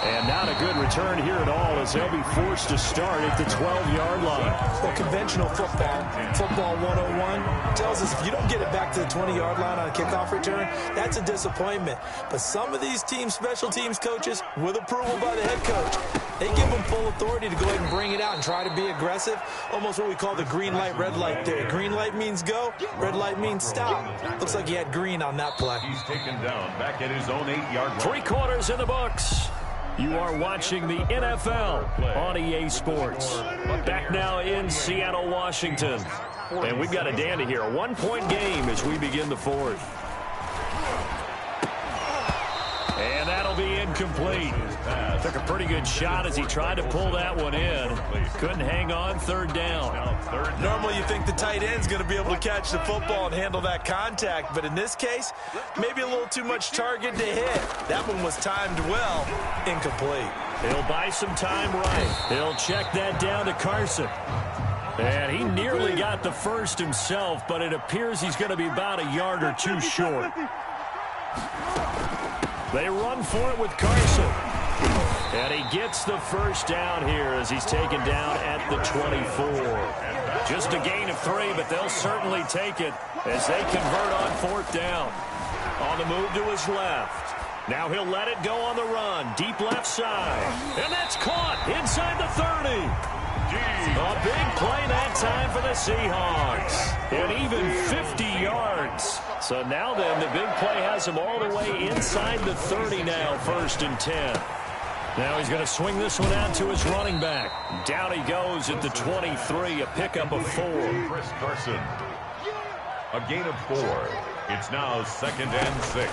B: And not a good return here at all as they'll be forced to start at the 12-yard line.
A: Well, conventional football 101 tells us if you don't get it back to the 20-yard line on a kickoff return, that's a disappointment. But some of these teams, special teams coaches, with approval by the head coach, they give them full authority to go ahead and bring it out and try to be aggressive. Almost what we call the green light, red light theory. Green light means go, red light means stop. Looks like he had green on that play.
C: He's taken down back at his own 8-yard line.
B: 3 quarters in the books. You are watching the NFL on EA Sports. Back now in Seattle, Washington. And we've got a dandy here. A 1-point game as we begin the 4th. And that'll be incomplete. Took a pretty good shot as he tried to pull that one in. Couldn't hang on, 3rd down.
A: Normally you think the tight end's going to be able to catch the football and handle that contact, but in this case, maybe a little too much target to hit. That one was timed well, incomplete.
B: He'll buy some time right. He'll check that down to Carson. And he nearly got the first himself, but it appears he's going to be about a yard or 2 short. They run for it with Carson. And he gets the first down here as he's taken down at the 24. Just a gain of 3, but they'll certainly take it as they convert on 4th down. On the move to his left. Now he'll let it go on the run. Deep left side. And that's caught inside the 30. A big play that time for the Seahawks. And even 50 yards. So now then, the big play has him all the way inside the 30 now, 1st and 10. Now he's going to swing this one out to his running back. Down he goes at the 23, a pickup of 4.
C: Chris Carson. A gain of 4. It's now 2nd and 6.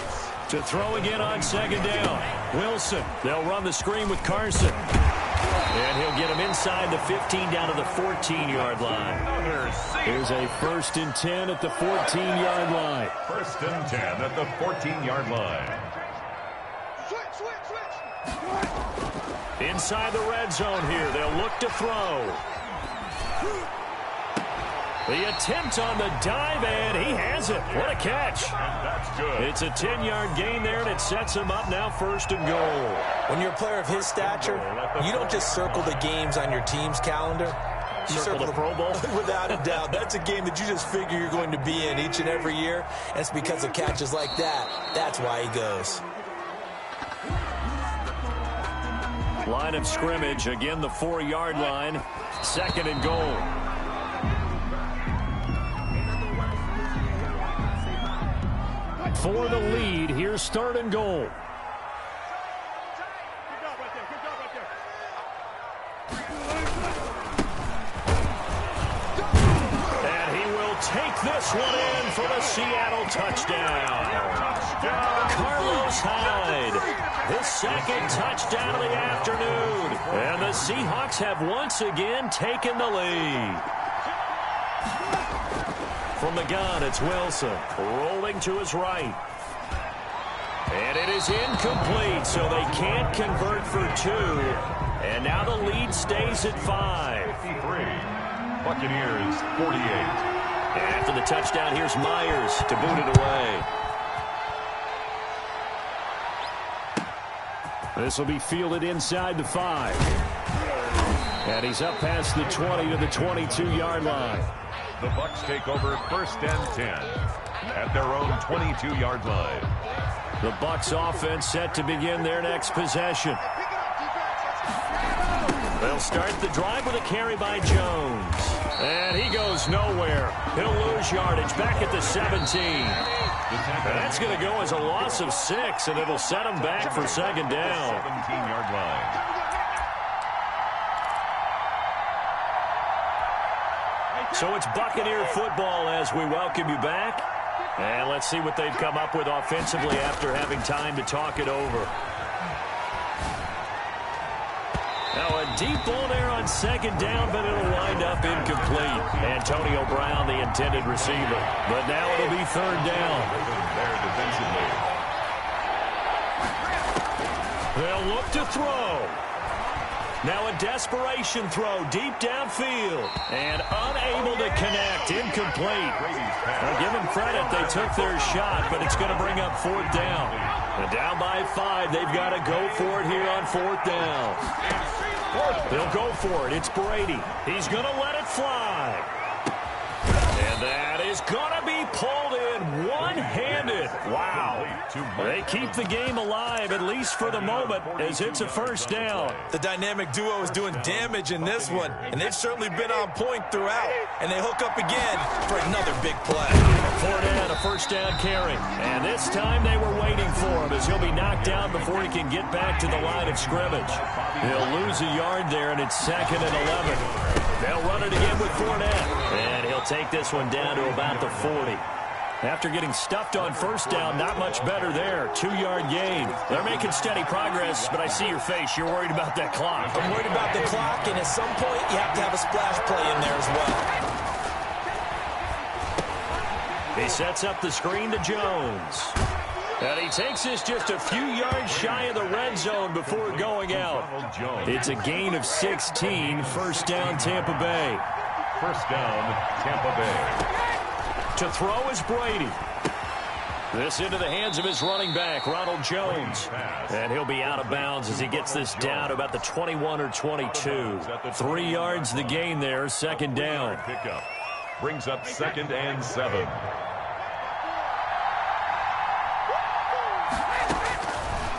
B: To throw again on 2nd down. Wilson. They'll run the screen with Carson. And he'll get him inside the 15 down to the 14-yard line. Here's a 1st and 10 at the 14-yard line.
C: 1st and 10 at the 14-yard line.
B: Inside the red zone here. They'll look to throw. The attempt on the dive, and he has it. What a catch.
C: And that's good.
B: It's a 10-yard gain there, and it sets him up now 1st and goal.
A: When you're a player of his stature, you don't just circle the games on your team's calendar. You
B: Circle the Pro Bowl?
A: Without a doubt. That's a game that you just figure you're going to be in each and every year. And it's because of catches like that. That's why he goes.
B: Line of scrimmage, again the 4-yard line. 2nd and goal. For the lead, here's 3rd and goal. And he will take this one in for the Seattle touchdown. Carlos Hyde, his 2nd touchdown of the afternoon. And the Seahawks have once again taken the lead. From the gun, it's Wilson, rolling to his right. And it is incomplete, so they can't convert for 2. And now the lead stays at 5.
C: 53. Buccaneers, 48.
B: And after the touchdown, here's Myers to boot it away. This will be fielded inside the 5. And he's up past the 20 to the 22-yard line.
C: The Bucs take over 1st and 10 at their own 22-yard line.
B: The Bucs offense set to begin their next possession. They'll start the drive with a carry by Jones. And he goes nowhere. He'll lose yardage back at the 17. And that's going to go as a loss of 6, and it'll set him back for 2nd down.
C: 17-yard line.
B: So it's Buccaneer football as we welcome you back. And let's see what they've come up with offensively after having time to talk it over. Now a deep ball there on 2nd down, but it'll wind up incomplete. Antonio Brown, the intended receiver. But now it'll be 3rd down.
C: There defensively.
B: They'll look to throw. Now a desperation throw deep downfield. And unable to connect. Incomplete. Now give them credit. They took their shot, but it's going to bring up 4th down. And down by 5. They've got to go for it here on 4th down. They'll go for it. It's Brady. He's going to let it fly. And that is going to be pulled in one-handed. Wow. They keep the game alive, at least for the moment, as it's a 1st down.
A: The dynamic duo is doing damage in this one, and they've certainly been on point throughout. And they hook up again for another big play.
B: Fournette, a 1st down carry. And this time they were waiting for him, as he'll be knocked down before he can get back to the line of scrimmage. He'll lose a yard there, and it's 2nd and 11. They'll run it again with Fournette. And he'll take this one down to about the 40. After getting stuffed on 1st down, not much better there. 2-yard gain. They're making steady progress, but I see your face. You're worried about that clock.
A: I'm worried about the clock, and at some point, you have to have a splash play in there as well.
B: He sets up the screen to Jones. And he takes this just a few yards shy of the red zone before going out. It's a gain of 16. 1st down, Tampa Bay.
C: 1st down, Tampa Bay.
B: To throw is Brady. This into the hands of his running back, Ronald Jones. And he'll be out of bounds as he gets this down to about the 21 or 22. 3 yards the gain there, 2nd down.
C: Pickup brings up 2nd and 7.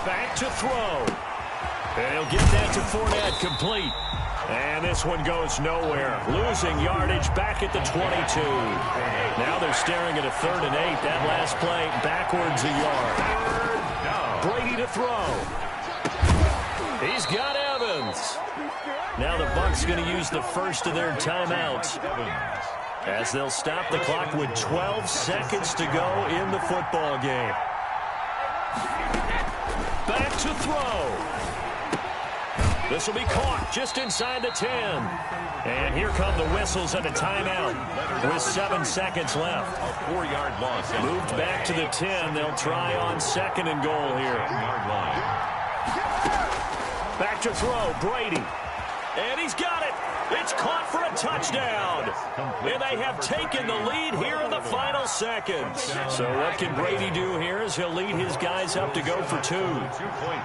B: Back to throw. And he'll get that to Fournette, complete. And this one goes nowhere. Losing yardage back at the 22. Now they're staring at a 3rd and 8. That last play backwards a yard. Brady to throw. He's got Evans. Now the Bucs going to use the first of their timeouts, as they'll stop the clock with 12 seconds to go in the football game. Back to throw. This will be caught just inside the 10. And here come the whistles and a timeout with 7 seconds left.
C: A 4-yard loss.
B: Moved back to the 10. They'll try on 2nd and goal here. Back to throw, Brady. And he's got it. It's caught for a touchdown. And they have taken the lead here in the final seconds. So what can Brady do here as he'll lead his guys up to go for 2.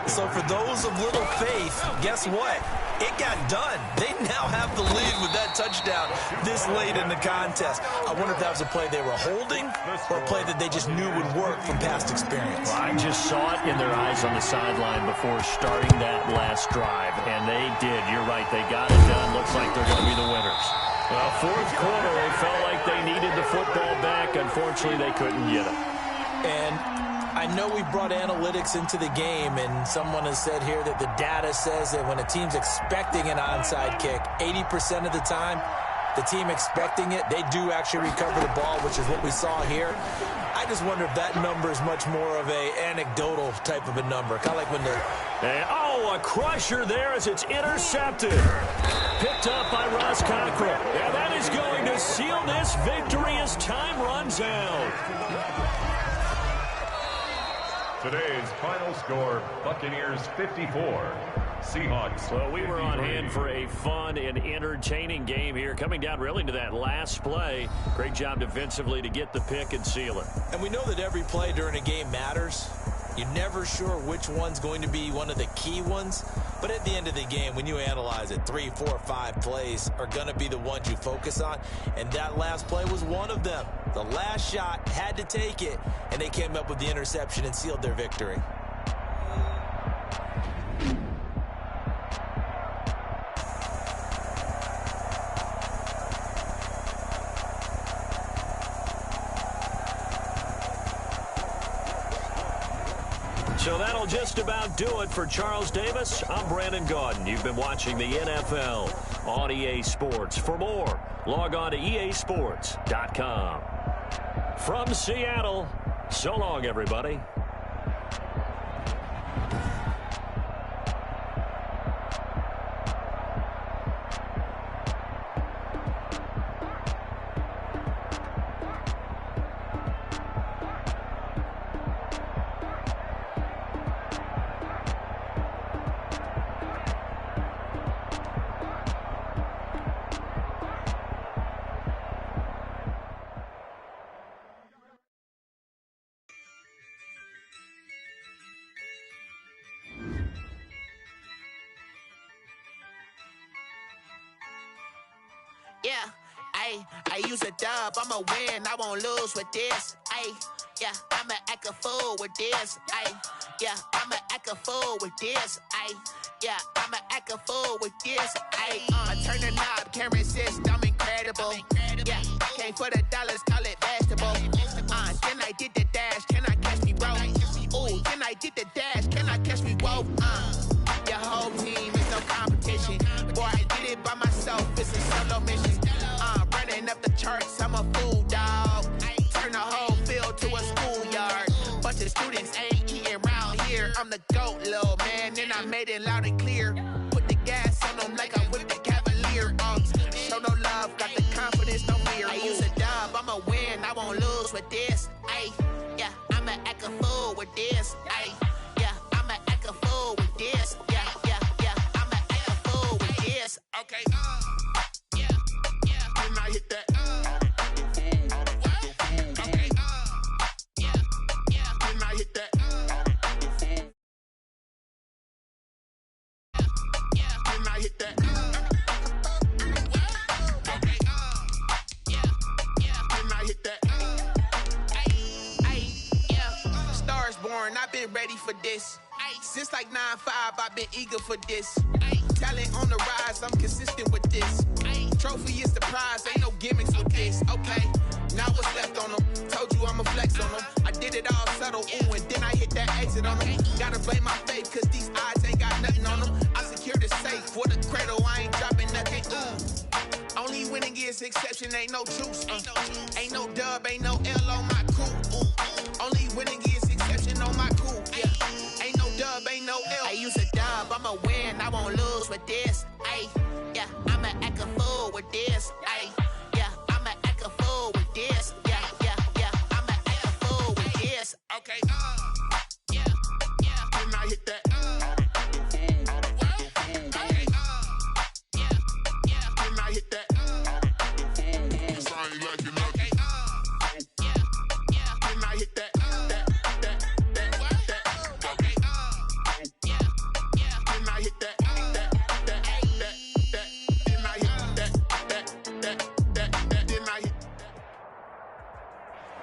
A: So for those of little faith, guess what? It got done. They now have the lead with that touchdown this late in the contest. I wonder if that was a play they were holding or a play that they just knew would work from past experience.
B: Well, I just saw it in their eyes on the sideline before starting that last drive, and they did. You're right. They got it done. Looks like they're going to be the winners. Well, fourth quarter, they felt like they needed the football back. Unfortunately, they couldn't get it.
A: And I know we brought analytics into the game, and someone has said here that the data says that when a team's expecting an onside kick, 80% of the time, the team expecting it, they do actually recover the ball, which is what we saw here. I just wonder if that number is much more of a anecdotal type of a number, kind of like when they're...
B: And, a crusher there as it's intercepted. Picked up by Ross Cockrell. And that is going to seal this victory as time runs out.
C: Today's final score, Buccaneers 54, Seahawks.
B: Well, we were on hand for a fun and entertaining game here, coming down really to that last play. Great job defensively to get the pick and seal it.
A: And we know that every play during a game matters. You're never sure which one's going to be one of the key ones. But at the end of the game, when you analyze it, 3, 4, 5 plays are going to be the ones you focus on. And that last play was one of them. The last shot had to take it, and they came up with the interception and sealed their victory.
B: So that'll just about do it for Charles Davis. I'm Brandon Gaudin. You've been watching the NFL on EA Sports. For more, log on to easports.com. From Seattle, so long, everybody.
F: Yeah, I use a dub, I'ma win, I won't lose with this. Yeah, I'ma act a fool with this. Yeah, I'ma act a fool with this. Yeah, I'ma act a fool with this. I turn the knob, can't resist, I'm incredible. Yeah, came for the dollars, call it vegetable. Then I did the dash, can I catch me, bro? Ooh, then I did the dash, can I catch me, whoa? Your whole team is no competition. Boy, I did it by myself, it's a solo mission. Running up the charts, I'm a fool, dog. Turn the whole field to a schoolyard. Bunch of students ain't eating round here. I'm the GOAT, little man, and I made it loud and clear. Put the gas on them like I'm with the Cavalier. Show no love, got the confidence, no fear. I use a dub, I'ma win, I won't lose with this. Yeah, I'ma act a fool with this. Yeah, I'ma act a fool with this. Yeah, I'ma act a fool with this. Okay, yeah, then I hit that. Okay, yeah, then I hit that. Then I hit that. Okay, then I hit that. Yeah, Stars born, I've been ready for this. Since like 9-5, I've been eager for this. Talent on the rise, I'm consistent with this. Trophy is the prize, ain't no gimmicks with this. Okay, now what's left on them? Told you I'ma flex on them. I did it all subtle, ooh, and then I hit that exit on them. Gotta blame my faith, cause these odds ain't got nothing on them. I secure the safe for the cradle, I ain't dropping nothing, ooh. Only winning is exception, ain't no truce. Ain't no dub, ain't no L on my crew. Only winning is exception on my crew. Yeah, ain't no dub, ain't no L. I use a dub, I'ma win, I won't lose with this. Yeah, I'ma act a fool with this. Yeah, I'ma act a fool with this. Yeah, I'ma act a fool with this. Okay, yeah, then I hit that.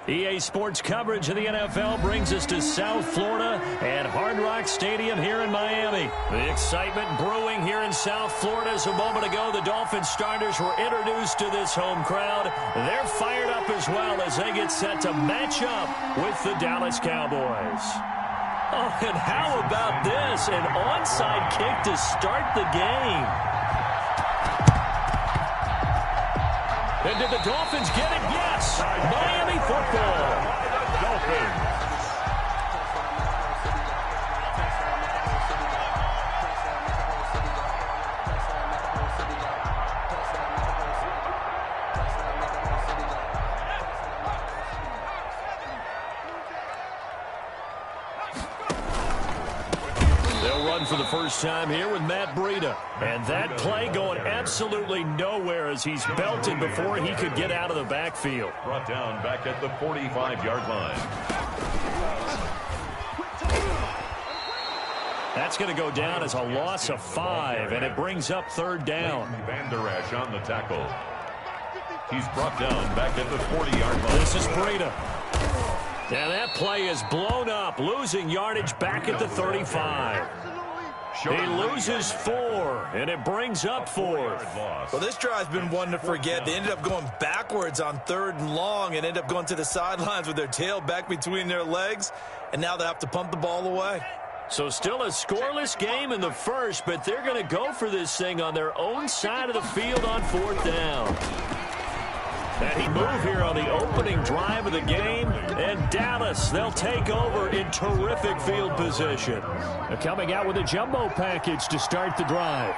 G: EA Sports coverage of the NFL brings us to South Florida and Hard Rock Stadium here in Miami. The excitement brewing here in South Florida as a moment ago the Dolphins starters were introduced to this home crowd. They're fired up as well as they get set to match up with the Dallas Cowboys. Oh, and how about this? An onside kick to start the game. And did the Dolphins get it? Yes! Miami football.
C: Dolphins.
G: For the first time here with Matt Breida. And that play going absolutely nowhere as he's belted before he could get out of the backfield.
C: Brought down back at the 45-yard line.
G: That's going to go down as a loss of 5, and it brings up third down.
C: Van Der Esch on the tackle. He's brought down back at the 40-yard line.
G: This is Breida. And that play is blown up, losing yardage back at the 35. He loses 4, and it brings up 4th.
A: Well, this drive's been one to forget. They ended up going backwards on 3rd and long and ended up going to the sidelines with their tail back between their legs, and now they have to pump the ball away.
G: So still a scoreless game in the first, but they're going to go for this thing on their own side of the field on 4th down. And he moved here on the opening drive of the game. And Dallas, they'll take over in terrific field position. They're coming out with a jumbo package to start the drive.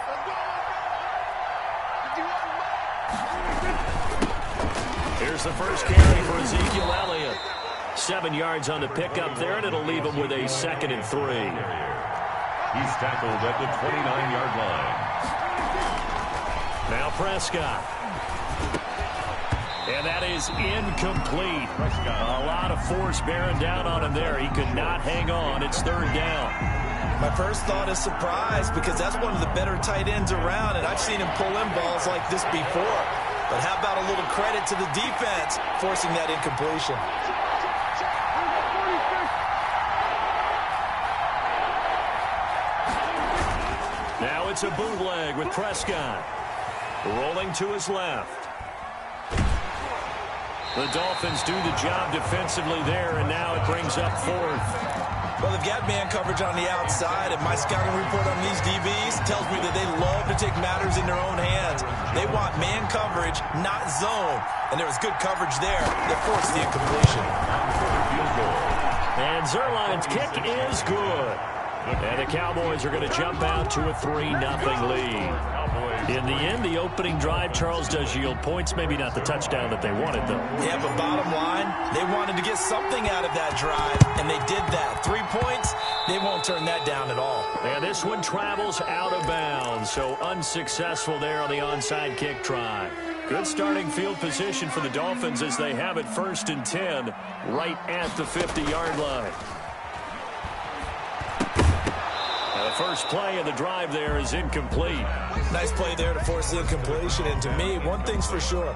G: Here's the first carry for Ezekiel Elliott. 7 yards on the pickup there, and it'll leave him with a 2nd and 3.
C: He's tackled at the 29-yard line.
G: Now Prescott. And that is incomplete. A lot of force bearing down on him there. He could not hang on. It's 3rd down.
A: My first thought is surprise because that's one of the better tight ends around, and I've seen him pull in balls like this before. But how about a little credit to the defense forcing that incompletion?
G: Now it's a bootleg with Prescott. Rolling to his left. The Dolphins do the job defensively there, and now it brings up 4th.
A: Well, they've got man coverage on the outside, and my scouting report on these DBs tells me that they love to take matters in their own hands. They want man coverage, not zone. And there was good coverage there that forced the incompletion.
G: And Zerline's kick is good. And the Cowboys are going to jump out to a 3-0 lead. In the end, the opening drive, Charles, does yield points. Maybe not the touchdown that they wanted, though.
A: Yeah, but bottom line, they wanted to get something out of that drive, and they did that. 3 points, they won't turn that down at all.
G: And this one travels out of bounds, so unsuccessful there on the onside kick try. Good starting field position for the Dolphins as they have it 1st and 10 right at the 50-yard line. The first play of the drive there is incomplete.
A: Nice play there to force the incompletion. And to me, one thing's for sure.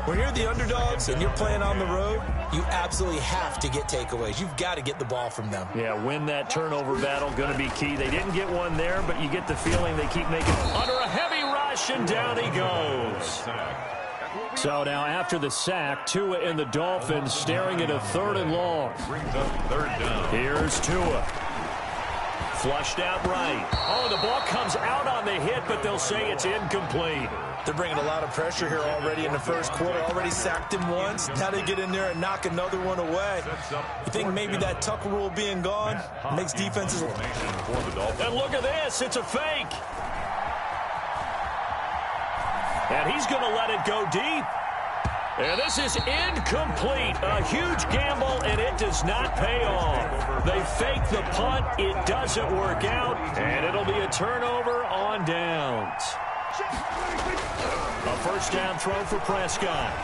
A: When you're the underdogs and you're playing on the road, you absolutely have to get takeaways. You've got to get the ball from them.
G: Yeah, win that turnover battle, going to be key. They didn't get one there, but you get the feeling they keep making under a heavy rush, and down he goes. So now after the sack, Tua and the Dolphins staring at a 3rd and long.
C: Brings up 3rd down.
G: Here's Tua. Flushed out right. Oh, the ball comes out on the hit, but they'll say it's incomplete.
A: They're bringing a lot of pressure here already in the first quarter. Already sacked him once. Now they get in there and knock another one away. You think maybe that tuck rule being gone makes defenses...
G: And look at this. It's a fake. And he's going to let it go deep. And this is incomplete. A huge gamble, and it does not pay off. They fake the punt. It doesn't work out, and it'll be a turnover on downs. A 1st down throw for Prescott.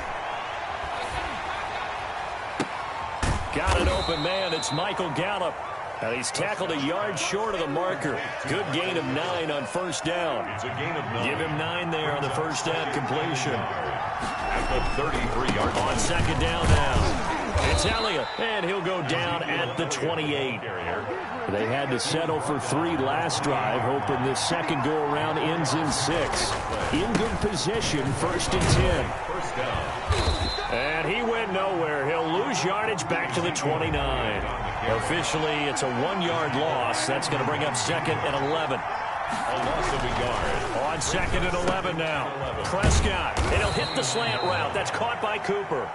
G: Got an open man. It's Michael Gallup. And he's tackled a yard short of the marker. Good gain of 9 on first down.
C: It's a gain of 9.
G: Give him 9 there on the first down completion.
C: At the 33-yard line.
G: On second down now. It's Elliott, and he'll go down at the 28. They had to settle for 3 last drive, hoping this second go-around ends in 6. In good position, first and 10.
C: First down.
G: And he went nowhere. He'll lose yardage back to the 29. Officially, it's a 1-yard loss. That's going to bring up second and 11.
C: A loss of a yard.
G: On second and 11 now. Prescott, and he'll hit the slant route. That's caught by Cooper.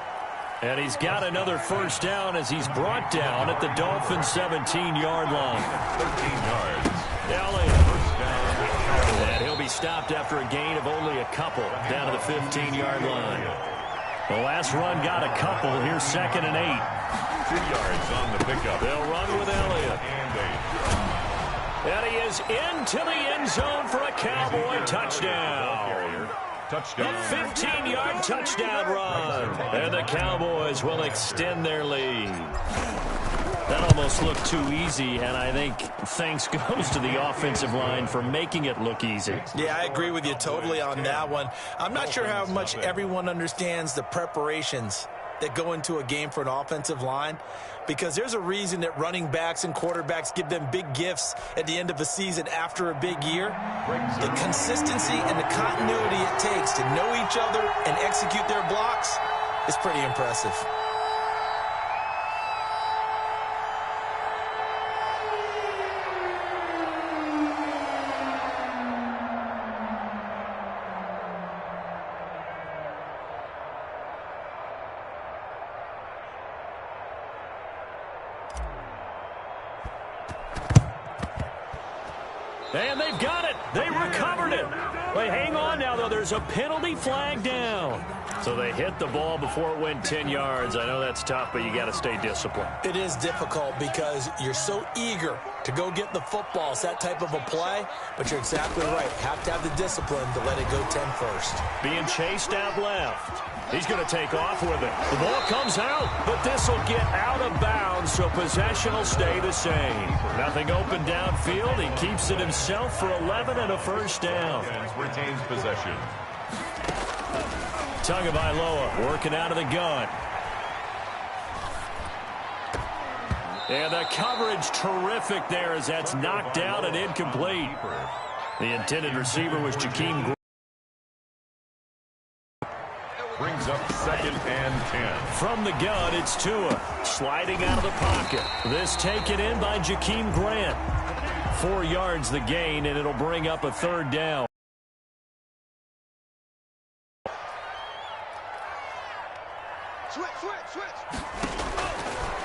G: And he's got another first down as he's brought down at the Dolphins' 17-yard line.
C: 13 yards.
G: Elliott. First down. And he'll be stopped after a gain of only a couple down to the 15-yard line. The last run got a couple. Here's second and 8.
C: 2 yards on the pickup.
G: They'll run with Elliott.
C: And
G: And he is into the end zone for a Cowboy touchdown.
C: touchdown.
G: 15-yard touchdown run. And the Cowboys will extend their lead. That almost looked too easy, and I think thanks goes to the offensive line for making it look easy.
A: Yeah, I agree with you totally on that one. I'm not sure how much everyone understands the preparations that go into a game for an offensive line, because there's a reason that running backs and quarterbacks give them big gifts at the end of a season after a big year. The consistency and the continuity it takes to know each other and execute their blocks is pretty impressive.
G: And they've got it. They recovered it. Wait, hang on now, though. There's a penalty flag down. So they hit the ball before it went 10 yards. I know that's tough, but you got to stay disciplined.
A: It is difficult because you're so eager to go get the football. It's that type of a play, but you're exactly right. Have to have the discipline to let it go 10 first.
G: Being chased out left. He's going to take off with it. The ball comes out, but this will get out of bounds, so possession will stay the same. Nothing open downfield. He keeps it himself for 11 and a first down.
C: Retains possession.
G: Tagovailoa working out of the gun. And the coverage terrific there as that's knocked down and incomplete. The intended receiver was Jakeem Grant.
C: Brings up second and 10.
G: From the gun, it's Tua. Sliding out of the pocket. This taken in by Jakeem Grant. 4 yards the gain, and it'll bring up a third down.
D: Switch.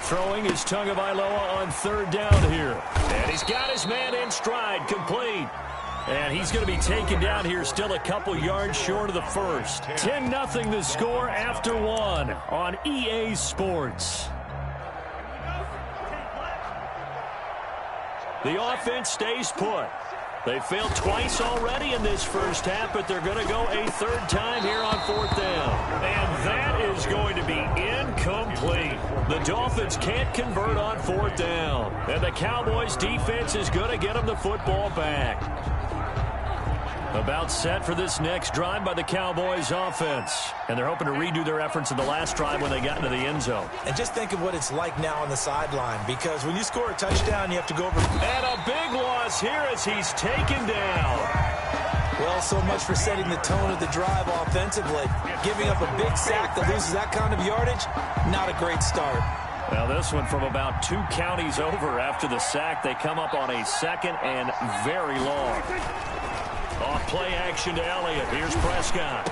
G: Throwing is Tagovailoa on third down here. And he's got his man in stride, complete. And he's going to be taken down here still a couple yards short of the first. 10-0 the score after 1 on EA Sports. The offense stays put. They failed twice already in this first half, but they're going to go a third time here on fourth down. And that is going to be incomplete. The Dolphins can't convert on fourth down. And the Cowboys defense is going to get them the football back. About set for this next drive by the Cowboys offense. And they're hoping to redo their efforts in the last drive when they got into the end zone.
A: And just think of what it's like now on the sideline, because when you score a touchdown, you have to go over.
G: And a big loss here as he's taken down.
A: Well, so much for setting the tone of the drive offensively. Giving up a big sack that loses that kind of yardage, not a great start.
G: Now this one from about 2 counties over after the sack. They come up on a second and very long. Off play action to Elliott. Here's Prescott.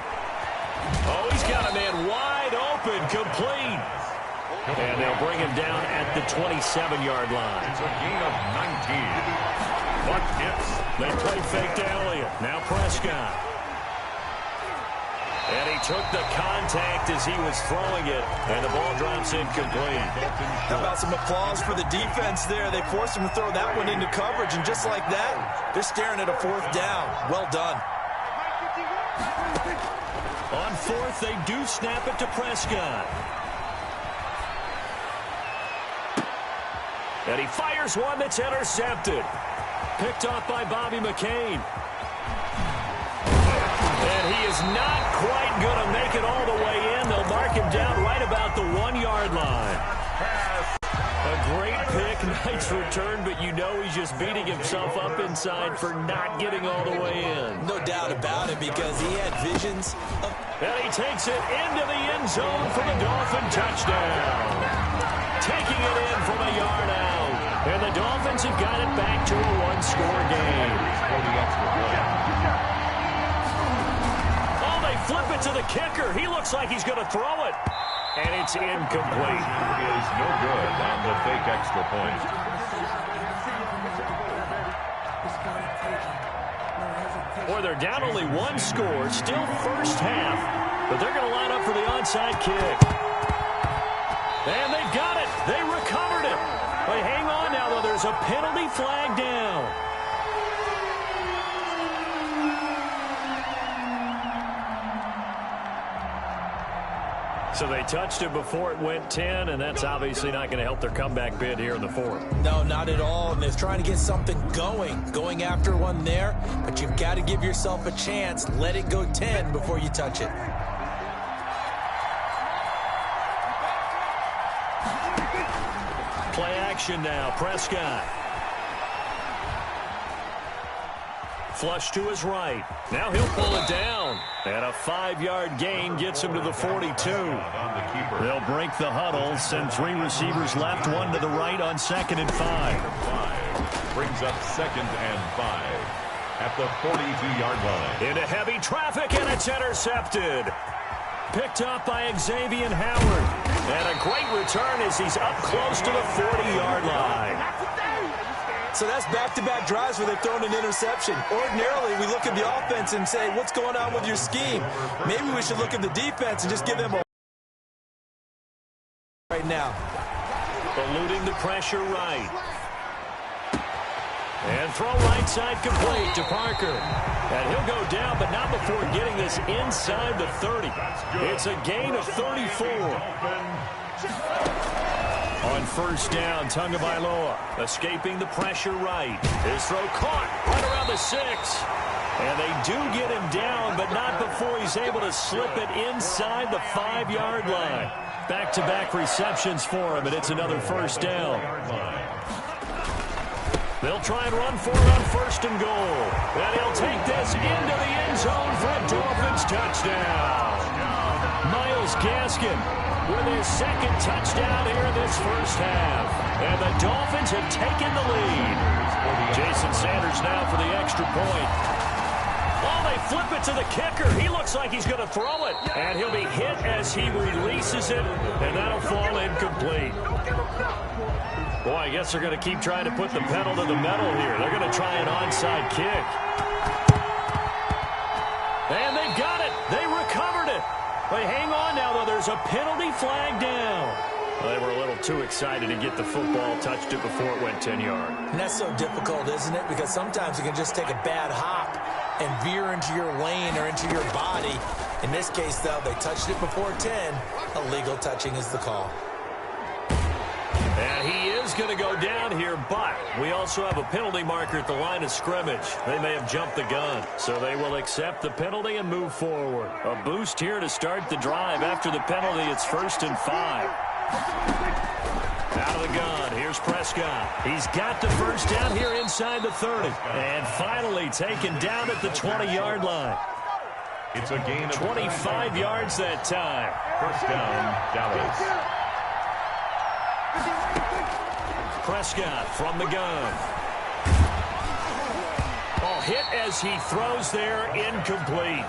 G: Oh, he's got a man wide open, complete. And they'll bring him down at the 27-yard line.
C: It's a gain of 19. Buck hits.
G: They play fake to Elliott. Now Prescott. And he took the contact as he was throwing it, and the ball drops incomplete.
A: How about some applause for the defense there? They forced him to throw that one into coverage, and just like that, they're staring at a fourth down. Well done.
G: On fourth, they do snap it to Prescott. And he fires one that's intercepted. Picked off by Bobby McCain. And he is not quite going to make it all the way in. They'll mark him down right about the 1-yard line. A great pick, nice return, but you know he's just beating himself up inside for not getting all the way in.
A: No doubt about it, because he had visions of...
G: And he takes it into the end zone for the Dolphin touchdown. Taking it in from a yard out. And the Dolphins have got it back to a one-score game. Oh, they flip it to the kicker. He looks like he's going to throw it. And it's incomplete.
C: It is no good on the fake extra point.
G: Boy, they're down only one score. Still first half. But they're going to line up for the onside kick. And they've got it. They recovered it. But hang on now, though. There's a penalty flag down. So they touched it before it went 10, and that's obviously not going to help their comeback bid here in the fourth.
A: No, not at all. And they're trying to get something going after one there. But you've got to give yourself a chance. Let it go 10 before you touch it.
G: Play action now. Prescott. Flush to his right. Now he'll pull it down. And a 5-yard gain gets him to the 42. They'll break the huddle. Send 3 receivers left, 1 to the right on 2nd and 5.
C: Brings up 2nd and 5 at the 42-yard line.
G: Into heavy traffic, and it's intercepted. Picked up by Xavier Howard. And a great return as he's up close to the 40-yard line.
A: So that's back-to-back drives where they've thrown an interception. Ordinarily, we look at the offense and say, what's going on with your scheme? Maybe we should look at the defense and just give them a right now.
G: Eluding the pressure right. And throw right side complete to Parker. And he'll go down, but not before getting this inside the 30. It's a gain of 34. On first down, Tagovailoa escaping the pressure right. His throw caught right around the 6. And they do get him down, but not before he's able to slip it inside the 5-yard line. Back-to-back receptions for him, and it's another first down. They'll try and run for it on first and goal. And he'll take this into the end zone for a Dolphins touchdown. Myles Gaskin with his 2nd touchdown here in this first half. And the Dolphins have taken the lead. Jason Sanders now for the extra point. Oh, they flip it to the kicker. He looks like he's going to throw it. And he'll be hit as he releases it. And that'll fall incomplete. Boy, I guess they're going to keep trying to put the pedal to the metal here. They're going to try an onside kick. And they've got it. They recovered it. But hang on now, though. There's a penalty flag down. Well, they were a little too excited to get the football, touched it before it went 10 yards.
A: And that's so difficult, isn't it? Because sometimes you can just take a bad hop and veer into your lane or into your body. In this case, though, they touched it before 10. Illegal touching is the call.
G: And he is going to go down here, but we also have a penalty marker at the line of scrimmage. They may have jumped the gun, so they will accept the penalty and move forward. A boost here to start the drive. After the penalty, it's 1st and 5. Out of the gun, here's Prescott. He's got the first down here inside the 30. And finally taken down at the 20-yard line.
C: It's a gain of
G: 25 yards that time.
C: First down, Dallas.
G: Prescott from the gun. Oh, hit as he throws there, incomplete.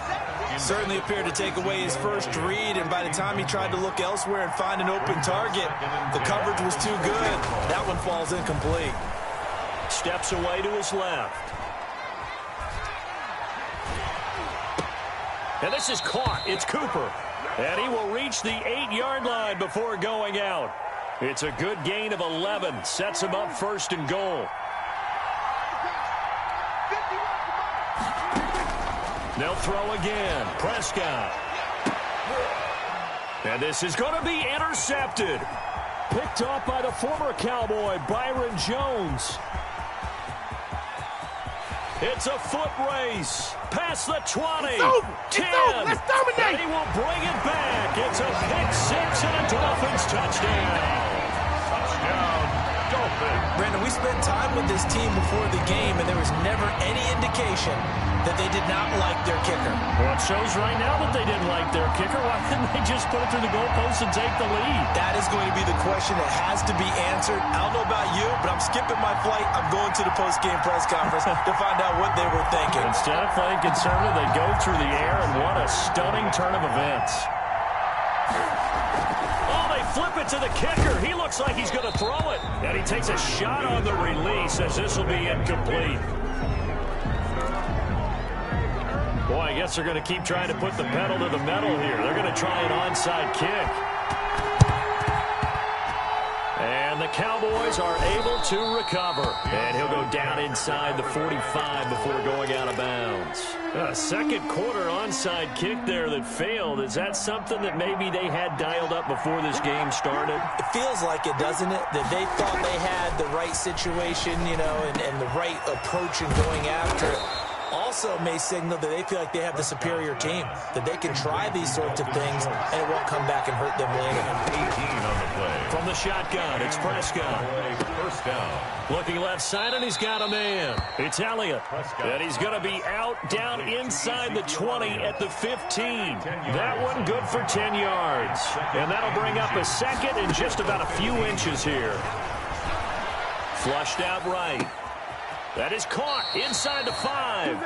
A: Certainly appeared to take away his first read, and by the time he tried to look elsewhere and find an open target, the coverage was too good. That one falls incomplete.
G: Steps away to his left. And this is caught. It's Cooper. And he will reach the 8-yard line before going out. It's a good gain of 11. Sets him up 1st and goal. They'll throw again. Prescott. And this is going to be intercepted. Picked off by the former Cowboy, Byron Jones. It's a foot race. Past the 20.
D: It's over.
G: 10.
D: It's over. Let's dominate.
G: And he will bring it back. It's a pick six and a Dolphins touchdown.
C: Touchdown, Dolphins.
A: Brandon, we spent time with this team before the game, and there was never any indication that they did not like their kicker.
G: Well, it shows right now that they didn't like their kicker. Why didn't they just put it through the goalpost and take the lead?
A: That is going to be the question that has to be answered. I don't know about you, but I'm skipping my flight. I'm going to the post-game press conference to find out what they were thinking.
G: Instead of playing conservative, they go through the air, and what a stunning turn of events. Oh, they flip it to the kicker. He looks like he's going to throw it. And he takes a shot on the release as this will be incomplete. Boy, I guess they're going to keep trying to put the pedal to the metal here. They're going to try an onside kick. And the Cowboys are able to recover. And he'll go down inside the 45 before going out of bounds. A second quarter onside kick there that failed. Is that something that maybe they had dialed up before this game started?
A: It feels like it, doesn't it? That they thought they had the right situation, you know, and the right approach in going after it. Also may signal that they feel like they have the superior team, that they can try these sorts of things, and it won't come back and hurt them later.
C: 18 on the play.
G: From the shotgun, it's Prescott.
C: First down.
G: Looking left side, and he's got a man. It's Elliott. And he's going to be out down inside the 20 at the 15. That one good for 10 yards. And that'll bring up a second in just about a few inches here. Flushed out right. That is caught inside the 5.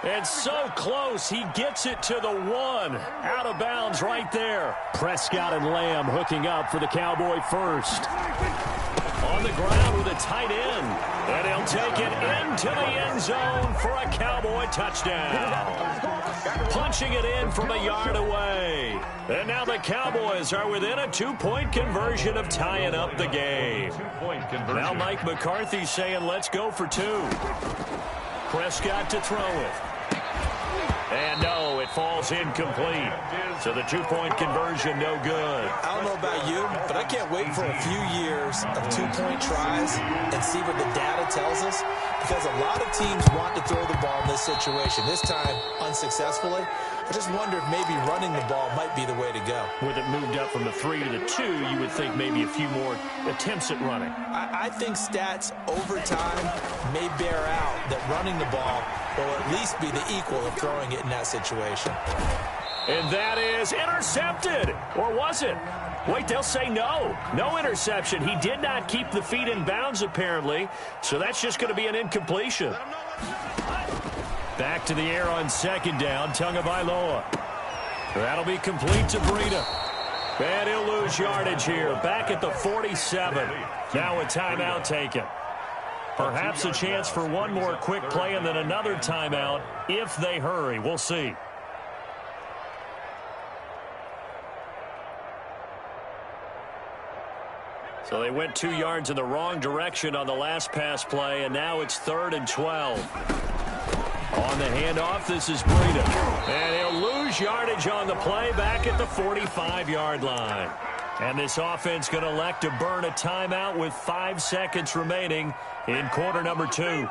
G: And so close, he gets it to the 1. Out of bounds right there. Prescott and Lamb hooking up for the Cowboy first. On the ground with a tight end. And he'll take it into the end zone for a Cowboy touchdown. Punching it in from a yard away. And now the Cowboys are within a 2-point conversion of tying up the game.
C: Two-point conversion.
G: Now Mike McCarthy saying let's go for 2. Prescott to throw it. And no, it falls incomplete. So the 2-point conversion no good.
A: I don't know about you, but I can't wait for a few years of 2-point tries and see what the data tells us, because a lot of teams want to throw the ball in this situation. This time, unsuccessfully. I just wonder if maybe running the ball might be the way to go.
G: With it moved up from the 3 to the 2, you would think maybe a few more attempts at running.
A: I think stats over time may bear out that running the ball will at least be the equal of throwing it in that situation.
G: And that is intercepted. Or was it? Wait, they'll say no. No interception. He did not keep the feet in bounds, apparently. So that's just going to be an incompletion. Back to the air on second down. Tagovailoa. That'll be complete to Breida. And he'll lose yardage here. Back at the 47. Now a timeout taken. Perhaps a chance for one more quick play and then another timeout if they hurry. We'll see. So they went 2 yards in the wrong direction on the last pass play, and now it's 3rd and 12. On the handoff, this is Breida. And he'll lose yardage on the play back at the 45-yard line. And this offense going to elect to burn a timeout with 5 seconds remaining in quarter number 2.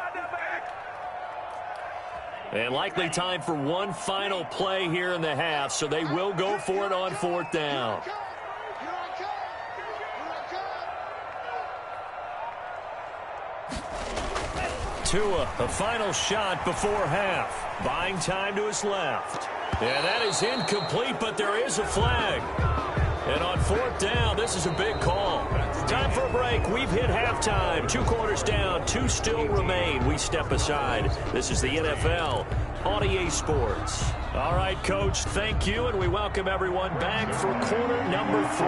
G: And likely time for one final play here in the half, so they will go for it on 4th down. Tua, a final shot before half. Buying time to his left. And that is incomplete, but there is a flag. And on 4th down, this is a big call. Time for a break. We've hit halftime. 2 quarters down, 2 still remain. We step aside. This is the NFL on EA Sports. All right, Coach, thank you, and we welcome everyone back for quarter number 3.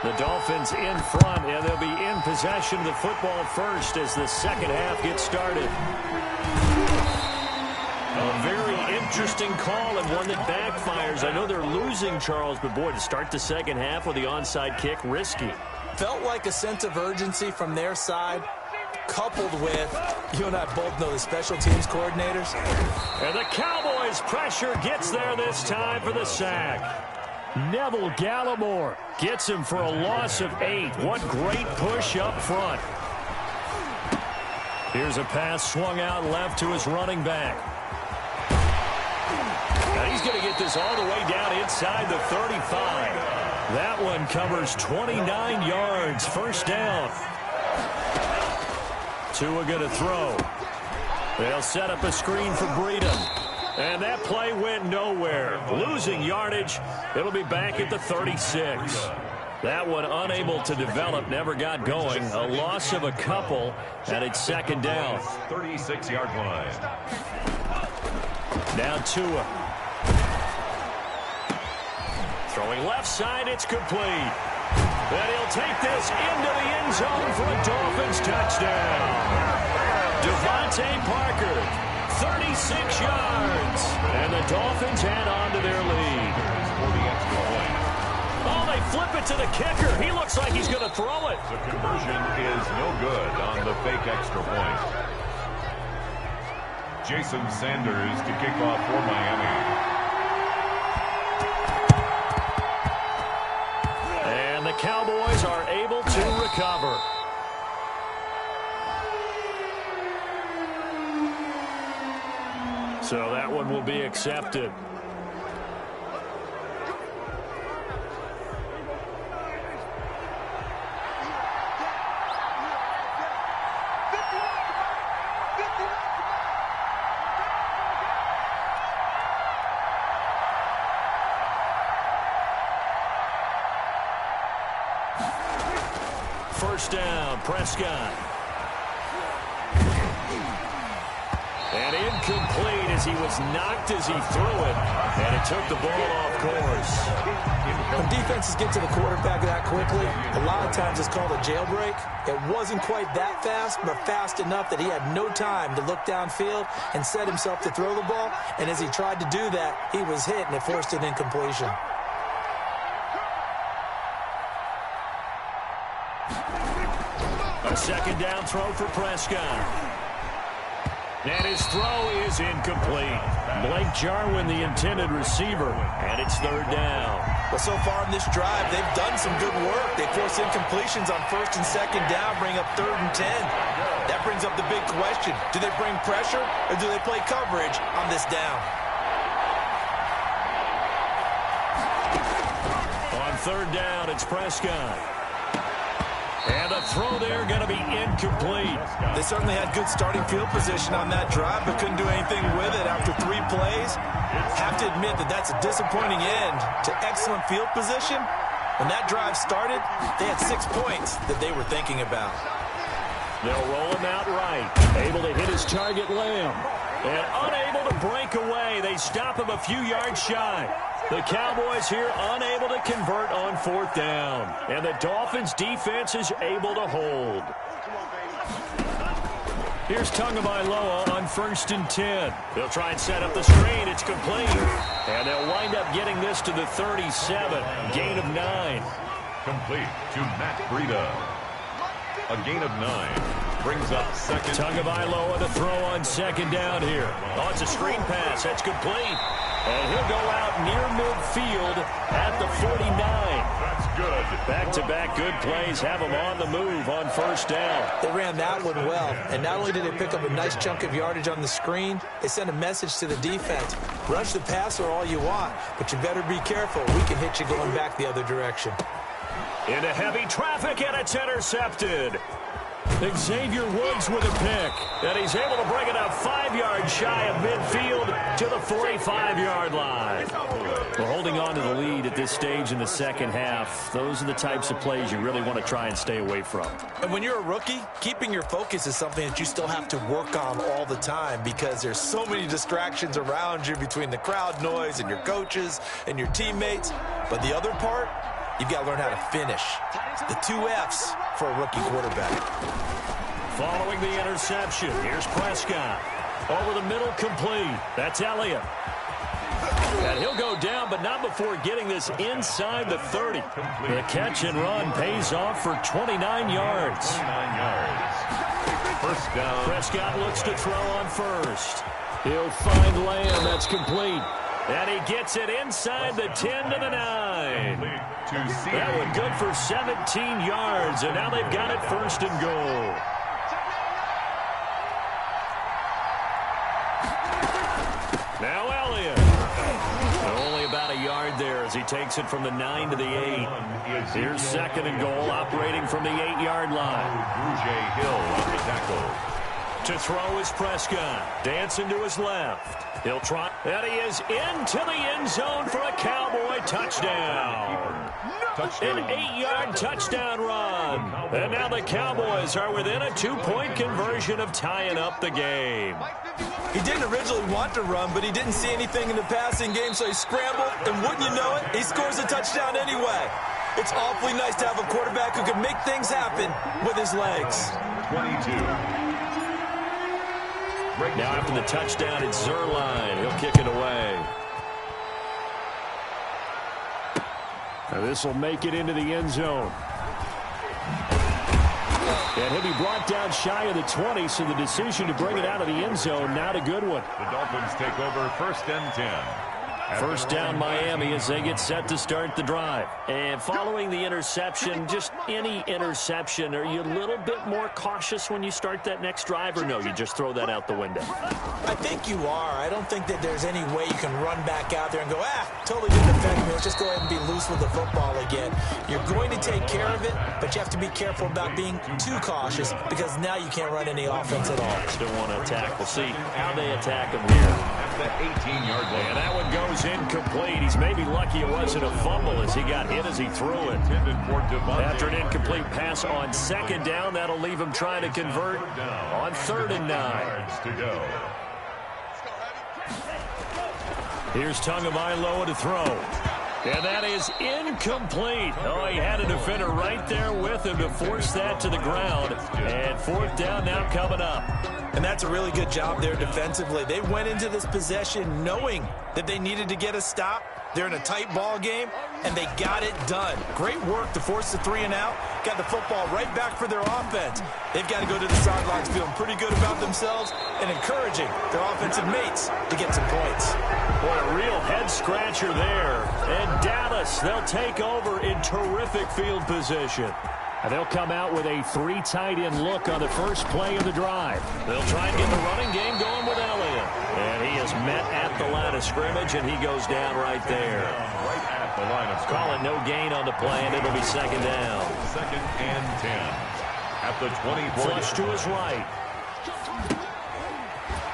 G: The Dolphins in front, and they'll be in possession of the football first as the second half gets started. A very interesting call and one that backfires. I know they're losing, Charles, but boy, to start the second half with the onside kick, risky.
A: Felt like a sense of urgency from their side, coupled with You and I both know the special teams coordinators.
G: And the Cowboys' pressure gets there this time for the sack. Neville Gallimore gets him for a loss of 8. What great push up front. Here's a pass swung out left to his running back. Now he's going to get this all the way down inside the 35. That one covers 29 yards. First down. Tua going to throw. They'll set up a screen for Breeden. And that play went nowhere. Losing yardage. It'll be back at the 36. That one unable to develop, never got going. A loss of a couple, and it's second down.
C: 36-yard line.
G: Now Tua. Throwing left side, it's complete. And he'll take this into the end zone for a Dolphins touchdown. Devontae Parker, 36 yards. And the Dolphins add on to their lead.
C: For the extra point.
G: Oh, they flip it to the kicker. He looks like he's going to throw it.
C: The conversion is no good on the fake extra point. Jason Sanders to kick off for Miami.
G: And the Cowboys are able to recover. So that one will be accepted. First down, Prescott. And incomplete as he was knocked as he threw it. And it took the ball off course.
A: When defenses get to the quarterback that quickly, a lot of times it's called a jailbreak. It wasn't quite that fast, but fast enough that he had no time to look downfield and set himself to throw the ball. And as he tried to do that, he was hit, and it forced an incompletion.
G: A second down throw for Prescott. And his throw is incomplete. Blake Jarwin, the intended receiver, and it's third down.
A: Well, so far in this drive, they've done some good work. They force incompletions on first and second down, bring up 3rd and 10. That brings up the big question. Do they bring pressure, or do they play coverage on this down?
G: On third down, it's Prescott. And the throw there going to be incomplete.
A: They certainly had good starting field position on that drive, but couldn't do anything with it after 3 plays. Have to admit that that's a disappointing end to excellent field position. When that drive started, they had 6 points that they were thinking about.
G: They'll roll him out right. Able to hit his target, Lamb. And unable to break away. They stop him a few yards shy. The Cowboys here unable to convert on 4th down. And the Dolphins defense is able to hold. Here's Tagovailoa on 1st and 10. They'll try and set up the screen. It's complete. And they'll wind up getting this to the 37. Gain of 9.
C: Complete to Matt Breida. A gain of 9. Brings up second.
G: Tagovailoa to throw on second down here. Oh, it's a screen pass. That's complete. And he'll go out near midfield at the 49.
C: That's good.
G: Back-to-back good plays have him on the move on 1st down.
A: They ran that one well, and not only did they pick up a nice chunk of yardage on the screen, they sent a message to the defense. Rush the passer all you want, but you better be careful. We can hit you going back the other direction.
G: Into heavy traffic, and it's intercepted. Xavier Woods with a pick, and he's able to bring it up 5 yards shy of midfield to the 45-yard line. We're holding on to the lead at this stage in the second half. Those are the types of plays you really want to try and stay away from.
A: And when you're a rookie, keeping your focus is something that you still have to work on all the time because there's so many distractions around you between the crowd noise and your coaches and your teammates. But the other part, you've got to learn how to finish. The 2 F's for a rookie quarterback.
G: Following the interception, here's Prescott. Over the middle, complete. That's Elliott. And he'll go down, but not before getting this inside the 30. The catch and run pays off for 29 yards.
C: 29 yards. First down.
B: Prescott looks to throw on first. He'll find Lamb. That's complete. And he gets it inside the 10 to the 9. That one good for 17 yards. And now they've got it first and goal. Now Elliott. Only about a yard there as he takes it from the 9 to the 8. Here's second and goal, operating from the 8-yard line.
C: Hill on the tackle.
B: To throw is Prescott. Dancing to his left. He'll try. And he is into the end zone for a Cowboy touchdown. An 8-yard touchdown run. And now the Cowboys are within a 2-point conversion of tying up the game.
A: He didn't originally want to run, but he didn't see anything in the passing game, so he scrambled, and wouldn't you know it, he scores a touchdown anyway. It's awfully nice to have a quarterback who can make things happen with his legs.
C: 22.
B: Now after the touchdown, it's Zerline. He'll kick it away. Now this will make it into the end zone. And he'll be brought down shy of the 20, so the decision to bring it out of the end zone, not a good one.
C: The Dolphins take over first and 10.
B: First down Miami as they get set to start the drive. And following the interception, just any interception, are you a little bit more cautious when you start that next drive, or no, you just throw that out the window?
A: I think you are. I don't think that there's any way you can run back out there and go, totally didn't affect me. Let's just go ahead and be loose with the football again. You're going to take care of it, but you have to be careful about being too cautious because now you can't run any offense at all.
B: Still want to attack. We'll see how they attack him here.
C: At the 18-yard line.
B: And that one goes incomplete. He's maybe lucky it wasn't a fumble as he got hit as he threw it. After an incomplete pass on second down, that'll leave him trying to convert on 3rd and 9.
C: To go.
B: Here's Tagovailoa to throw. And that is incomplete. Oh, he had a defender right there with him to force that to the ground. And 4th down now coming up.
A: And that's a really good job there defensively. They went into this possession knowing that they needed to get a stop. They're in a tight ball game, and they got it done. Great work to force the 3 and out. Got the football right back for their offense. They've got to go to the sidelines feeling pretty good about themselves and encouraging their offensive mates to get some points.
B: Boy, a real head-scratcher there. And Dallas, they'll take over in terrific field position. And they'll come out with a 3 tight end look on the first play of the drive. They'll try and get the running game going with Elliott. And he is met at the line of scrimmage, and he goes down right there.
C: Right at the line of scrimmage.
B: Calling no gain on the play, and it'll be 2nd down.
C: 2nd and 10. At the 24.
B: Flush to his right.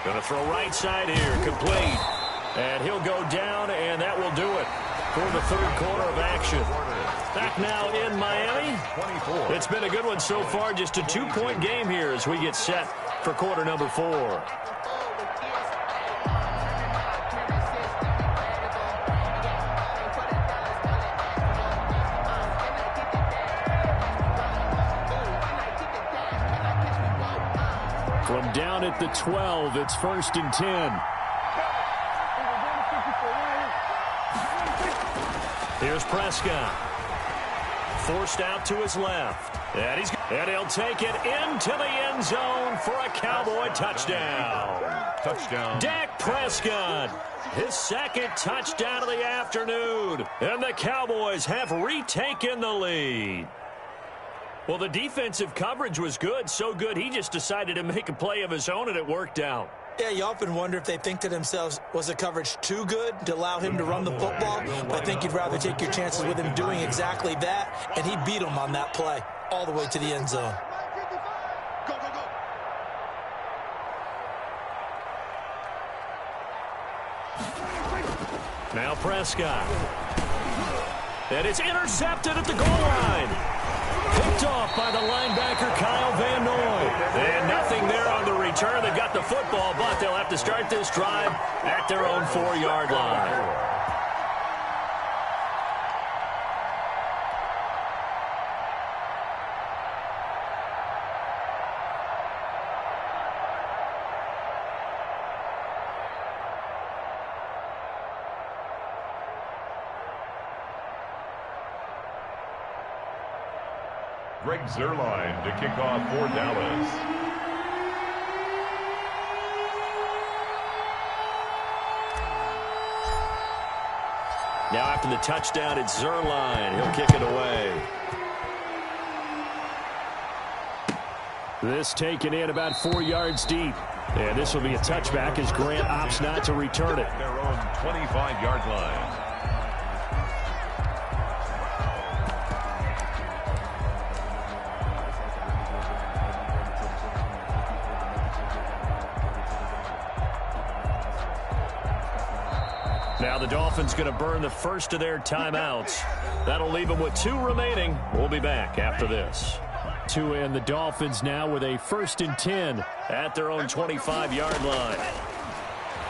B: Going to throw right side here, complete. And he'll go down, and that will do it for the 3rd quarter of action. Back now in Miami.
C: 24.
B: It's been a good one so far. Just a 2-point game here as we get set for quarter number 4. From down at the 12, it's 1st and 10. Here's Prescott. Forced out to his left. And he'll take it into the end zone for a Cowboy touchdown.
C: Touchdown.
B: Dak Prescott, his 2nd touchdown of the afternoon. And the Cowboys have retaken the lead. Well, the defensive coverage was good, so good he just decided to make a play of his own, and it worked out.
A: Yeah, you often wonder if they think to themselves, was the coverage too good to allow him to run the football? But I think you'd rather take your chances with him doing exactly that, and he beat him on that play all the way to the end zone.
D: Go, go, go.
B: Now Prescott. And it's intercepted at the goal line. Picked off by the linebacker, Kyle Van Noy. And nothing there on the return. They've got the football, but they'll have to start this drive at their own 4-yard line.
C: Greg Zerline to kick off for Dallas.
G: Now after the touchdown, it's Zerline. He'll kick it away. This taken in about 4 yards deep. And this will be a touchback as Grant opts not to return it.
C: Their own 25-yard line.
G: Now the Dolphins going to burn the first of their timeouts. That'll leave them with 2 remaining. We'll be back after this. Tua and the Dolphins now with a 1st and 10 at their own 25-yard line.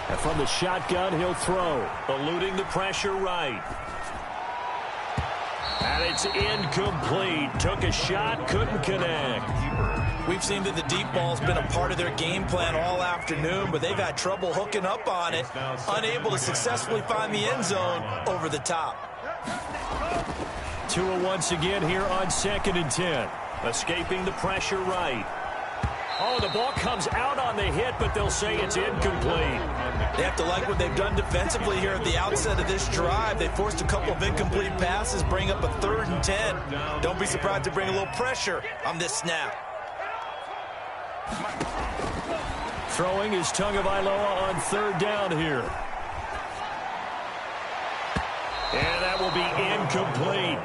G: And from the shotgun, he'll throw. Eluding the pressure right. And it's incomplete. Took a shot, couldn't connect.
A: We've seen that the deep ball's been a part of their game plan all afternoon, but they've had trouble hooking up on it, unable to successfully find the end zone over the top.
G: Tua once again here on 2nd and 10. Escaping the pressure right. Oh, the ball comes out on the hit, but they'll say it's incomplete.
A: They have to like what they've done defensively here at the outset of this drive. They forced a couple of incomplete passes, bring up a 3rd and 10. Don't be surprised to bring a little pressure on this snap.
G: Throwing is Tagovailoa on 3rd down here. And that will be incomplete.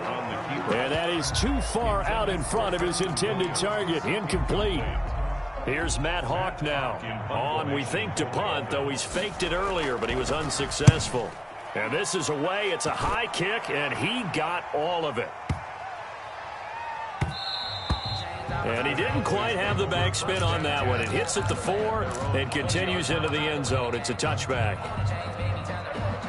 G: And that is too far out in front of his intended target. Incomplete. Here's Matt Hawk now. On, we think, to punt, though he's faked it earlier, but he was unsuccessful. And this is away. It's a high kick, and he got all of it. And he didn't quite have the backspin on that one. It hits at the 4 and continues into the end zone. It's a touchback.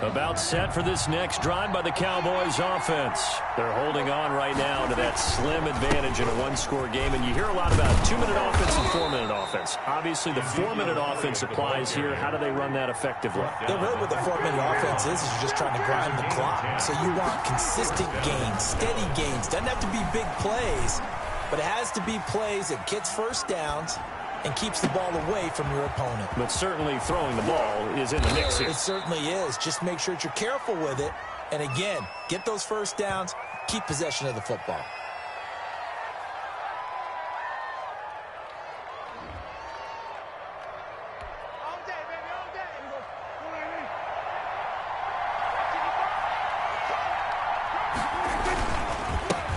G: About set for this next drive by the Cowboys offense. They're holding on right now to that slim advantage in a 1-score game. And you hear a lot about 2-minute offense and 4-minute offense. Obviously, the 4-minute offense applies here. How do they run that effectively?
A: Yeah, really what the 4-minute offense is you're just trying to grind the clock. So you want consistent gains, steady gains. Doesn't have to be big plays, but it has to be plays that gets first downs and keeps the ball away from your opponent.
G: But certainly throwing the ball is in the mix here.
A: It certainly is. Just make sure that you're careful with it. And again, get those first downs, keep possession of the football.
D: All day, baby, all day.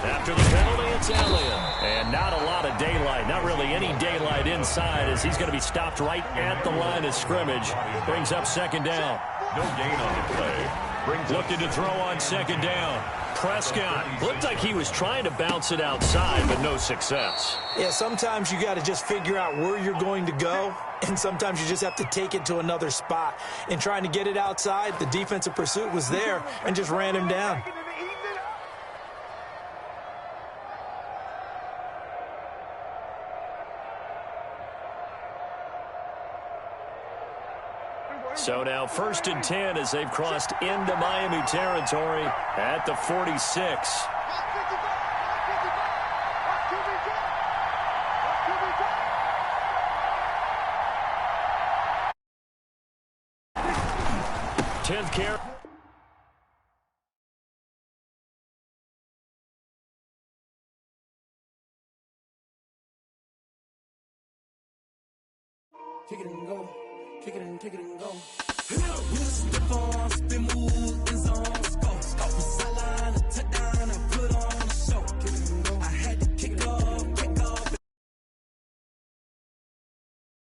G: After the penalty, it's Elliott. And not a lot of daylight, not really any daylight inside as he's going to be stopped right at the line of scrimmage. Brings up 2nd down.
C: No gain on the play.
G: Looking to throw on 2nd down. Prescott looked like he was trying to bounce it outside, but no success.
A: Yeah, sometimes you got to just figure out where you're going to go, and sometimes you just have to take it to another spot. In trying to get it outside, the defensive pursuit was there and just ran him down.
G: So now 1st and 10 as they've crossed into Miami territory at the 46. 10th carry.
H: Kick it and go. Kick it and go. With the force, the move, and zones go.